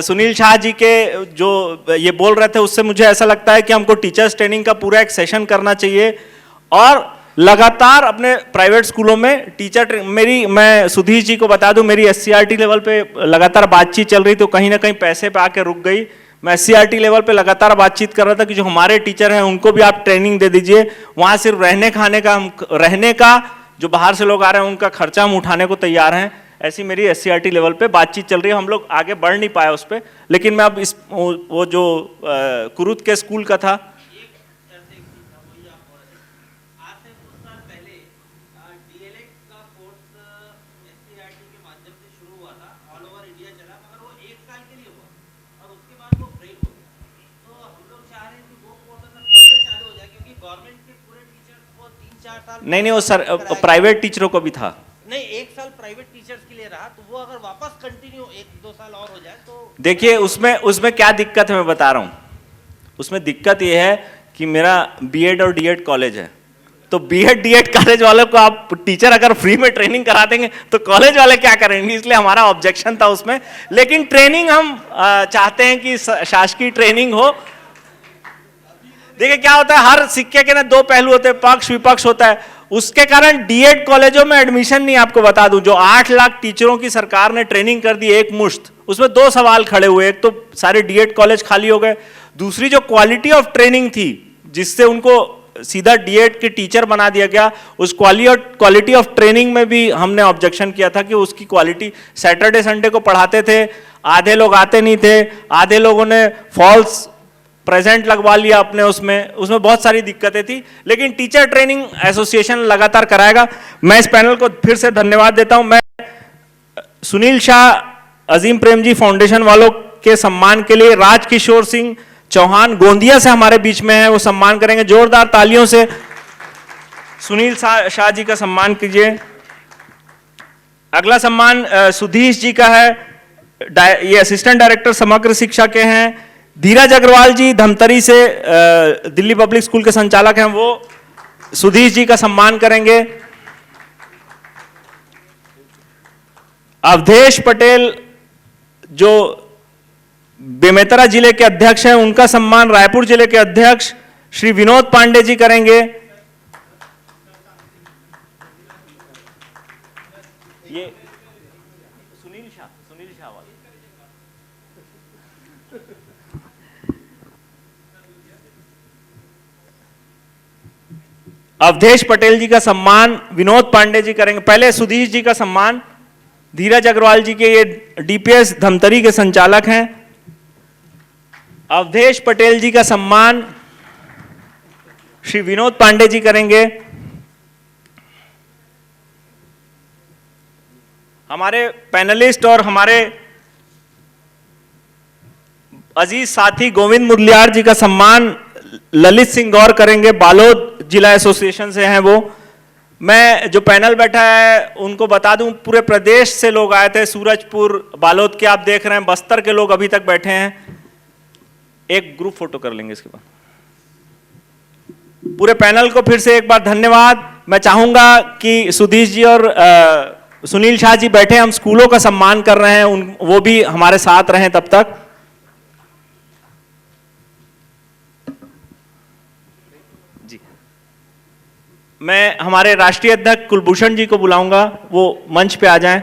सुनील शाह जी के जो ये बोल रहे थे उससे मुझे ऐसा लगता है कि हमको टीचर्स ट्रेनिंग का पूरा एक सेशन करना चाहिए, और लगातार अपने प्राइवेट स्कूलों में टीचर मैं सुधीर जी को बता दूं, मेरी SCRT लेवल पे लगातार बातचीत चल रही, तो कहीं ना कहीं पैसे पे आके रुक गई। मैं SCRT लेवल पे लगातार बातचीत कर रहा था कि जो हमारे टीचर हैं उनको भी आप ट्रेनिंग दे दीजिए, वहाँ सिर्फ रहने का जो बाहर से लोग आ रहे हैं उनका खर्चा हम उठाने को तैयार हैं। ऐसी मेरी SCRT लेवल पे बातचीत चल रही है, हम लोग आगे बढ़ नहीं पाए उस पर, लेकिन मैं अब इस वो जो कुरुत के स्कूल का था, नहीं वो सर प्राइवेट टीचरों को भी था। नहीं, 1 साल प्राइवेट टीचर्स के लिए रहा, तो वो अगर वापस कंटिन्यू 1-2 साल और हो जाए तो देखिए उसमें क्या दिक्कत है मैं बता रहा हूँ। उसमें दिक्कत ये है कि मेरा बीएड और डीएड कॉलेज है, तो बीएड डीएड कॉलेज वालों को आप टीचर अगर फ्री में ट्रेनिंग करा देंगे तो कॉलेज वाले क्या करेंगे, इसलिए हमारा ऑब्जेक्शन था उसमें। लेकिन ट्रेनिंग हम चाहते हैं कि शासकीय ट्रेनिंग हो। देखिए क्या होता है, हर सिक्के के ना 2 पहलू होते हैं, पक्ष विपक्ष होता है। उसके कारण डीएड कॉलेजों में एडमिशन नहीं, आपको बता दूं, जो 8 लाख टीचरों की सरकार ने ट्रेनिंग कर दी एक मुश्त, उसमें 2 सवाल खड़े हुए। एक तो सारे डीएड कॉलेज खाली हो गए, दूसरी जो क्वालिटी ऑफ ट्रेनिंग थी जिससे उनको सीधा डीएड के टीचर बना दिया गया, उस क्वालिटी ऑफ ट्रेनिंग में भी हमने ऑब्जेक्शन किया था कि उसकी क्वालिटी, सैटरडे संडे को पढ़ाते थे, आधे लोग आते नहीं थे, आधे लोगों ने फॉल्स प्रेजेंट लगवा लिया अपने, उसमें बहुत सारी दिक्कतें थी। लेकिन टीचर ट्रेनिंग एसोसिएशन लगातार कराएगा। मैं इस पैनल को फिर से धन्यवाद देता हूं। मैं सुनील शाह अजीम प्रेम जी फाउंडेशन वालों के सम्मान के लिए राजकिशोर सिंह चौहान गोंदिया से हमारे बीच में है, वो सम्मान करेंगे। जोरदार तालियों से सुनील शाह जी का सम्मान कीजिए। अगला सम्मान सुधीश जी का है, ये असिस्टेंट डायरेक्टर समग्र शिक्षा के हैं। धीरज अग्रवाल जी धमतरी से दिल्ली पब्लिक स्कूल के संचालक हैं, वो सुधीश जी का सम्मान करेंगे। अवधेश पटेल जो बेमेतरा जिले के अध्यक्ष हैं, उनका सम्मान रायपुर जिले के अध्यक्ष श्री विनोद पांडे जी करेंगे। ये सुनील शाह अवधेश पटेल जी का सम्मान विनोद पांडे जी करेंगे। पहले सुधीश जी का सम्मान, धीरज अग्रवाल जी के ये डीपीएस धमतरी के संचालक हैं। अवधेश पटेल जी का सम्मान श्री विनोद पांडे जी करेंगे। हमारे पैनलिस्ट और हमारे अजीज साथी गोविंद मुदलियार जी का सम्मान ललित सिंह गौर करेंगे, बालोद जिला एसोसिएशन से हैं वो। मैं जो पैनल बैठा है उनको बता दूं, पूरे प्रदेश से लोग आए थे, सूरजपुर बालोद के आप देख रहे हैं, बस्तर के लोग अभी तक बैठे हैं। एक ग्रुप फोटो कर लेंगे इसके बाद। पूरे पैनल को फिर से एक बार धन्यवाद। मैं चाहूंगा कि सुधीश जी और सुनील शाह जी बैठे, हम स्कूलों का सम्मान कर रहे हैं, वो भी हमारे साथ रहें तब तक। जी, मैं हमारे राष्ट्रीय अध्यक्ष कुलभूषण जी को बुलाऊंगा, वो मंच पे आ जाएं।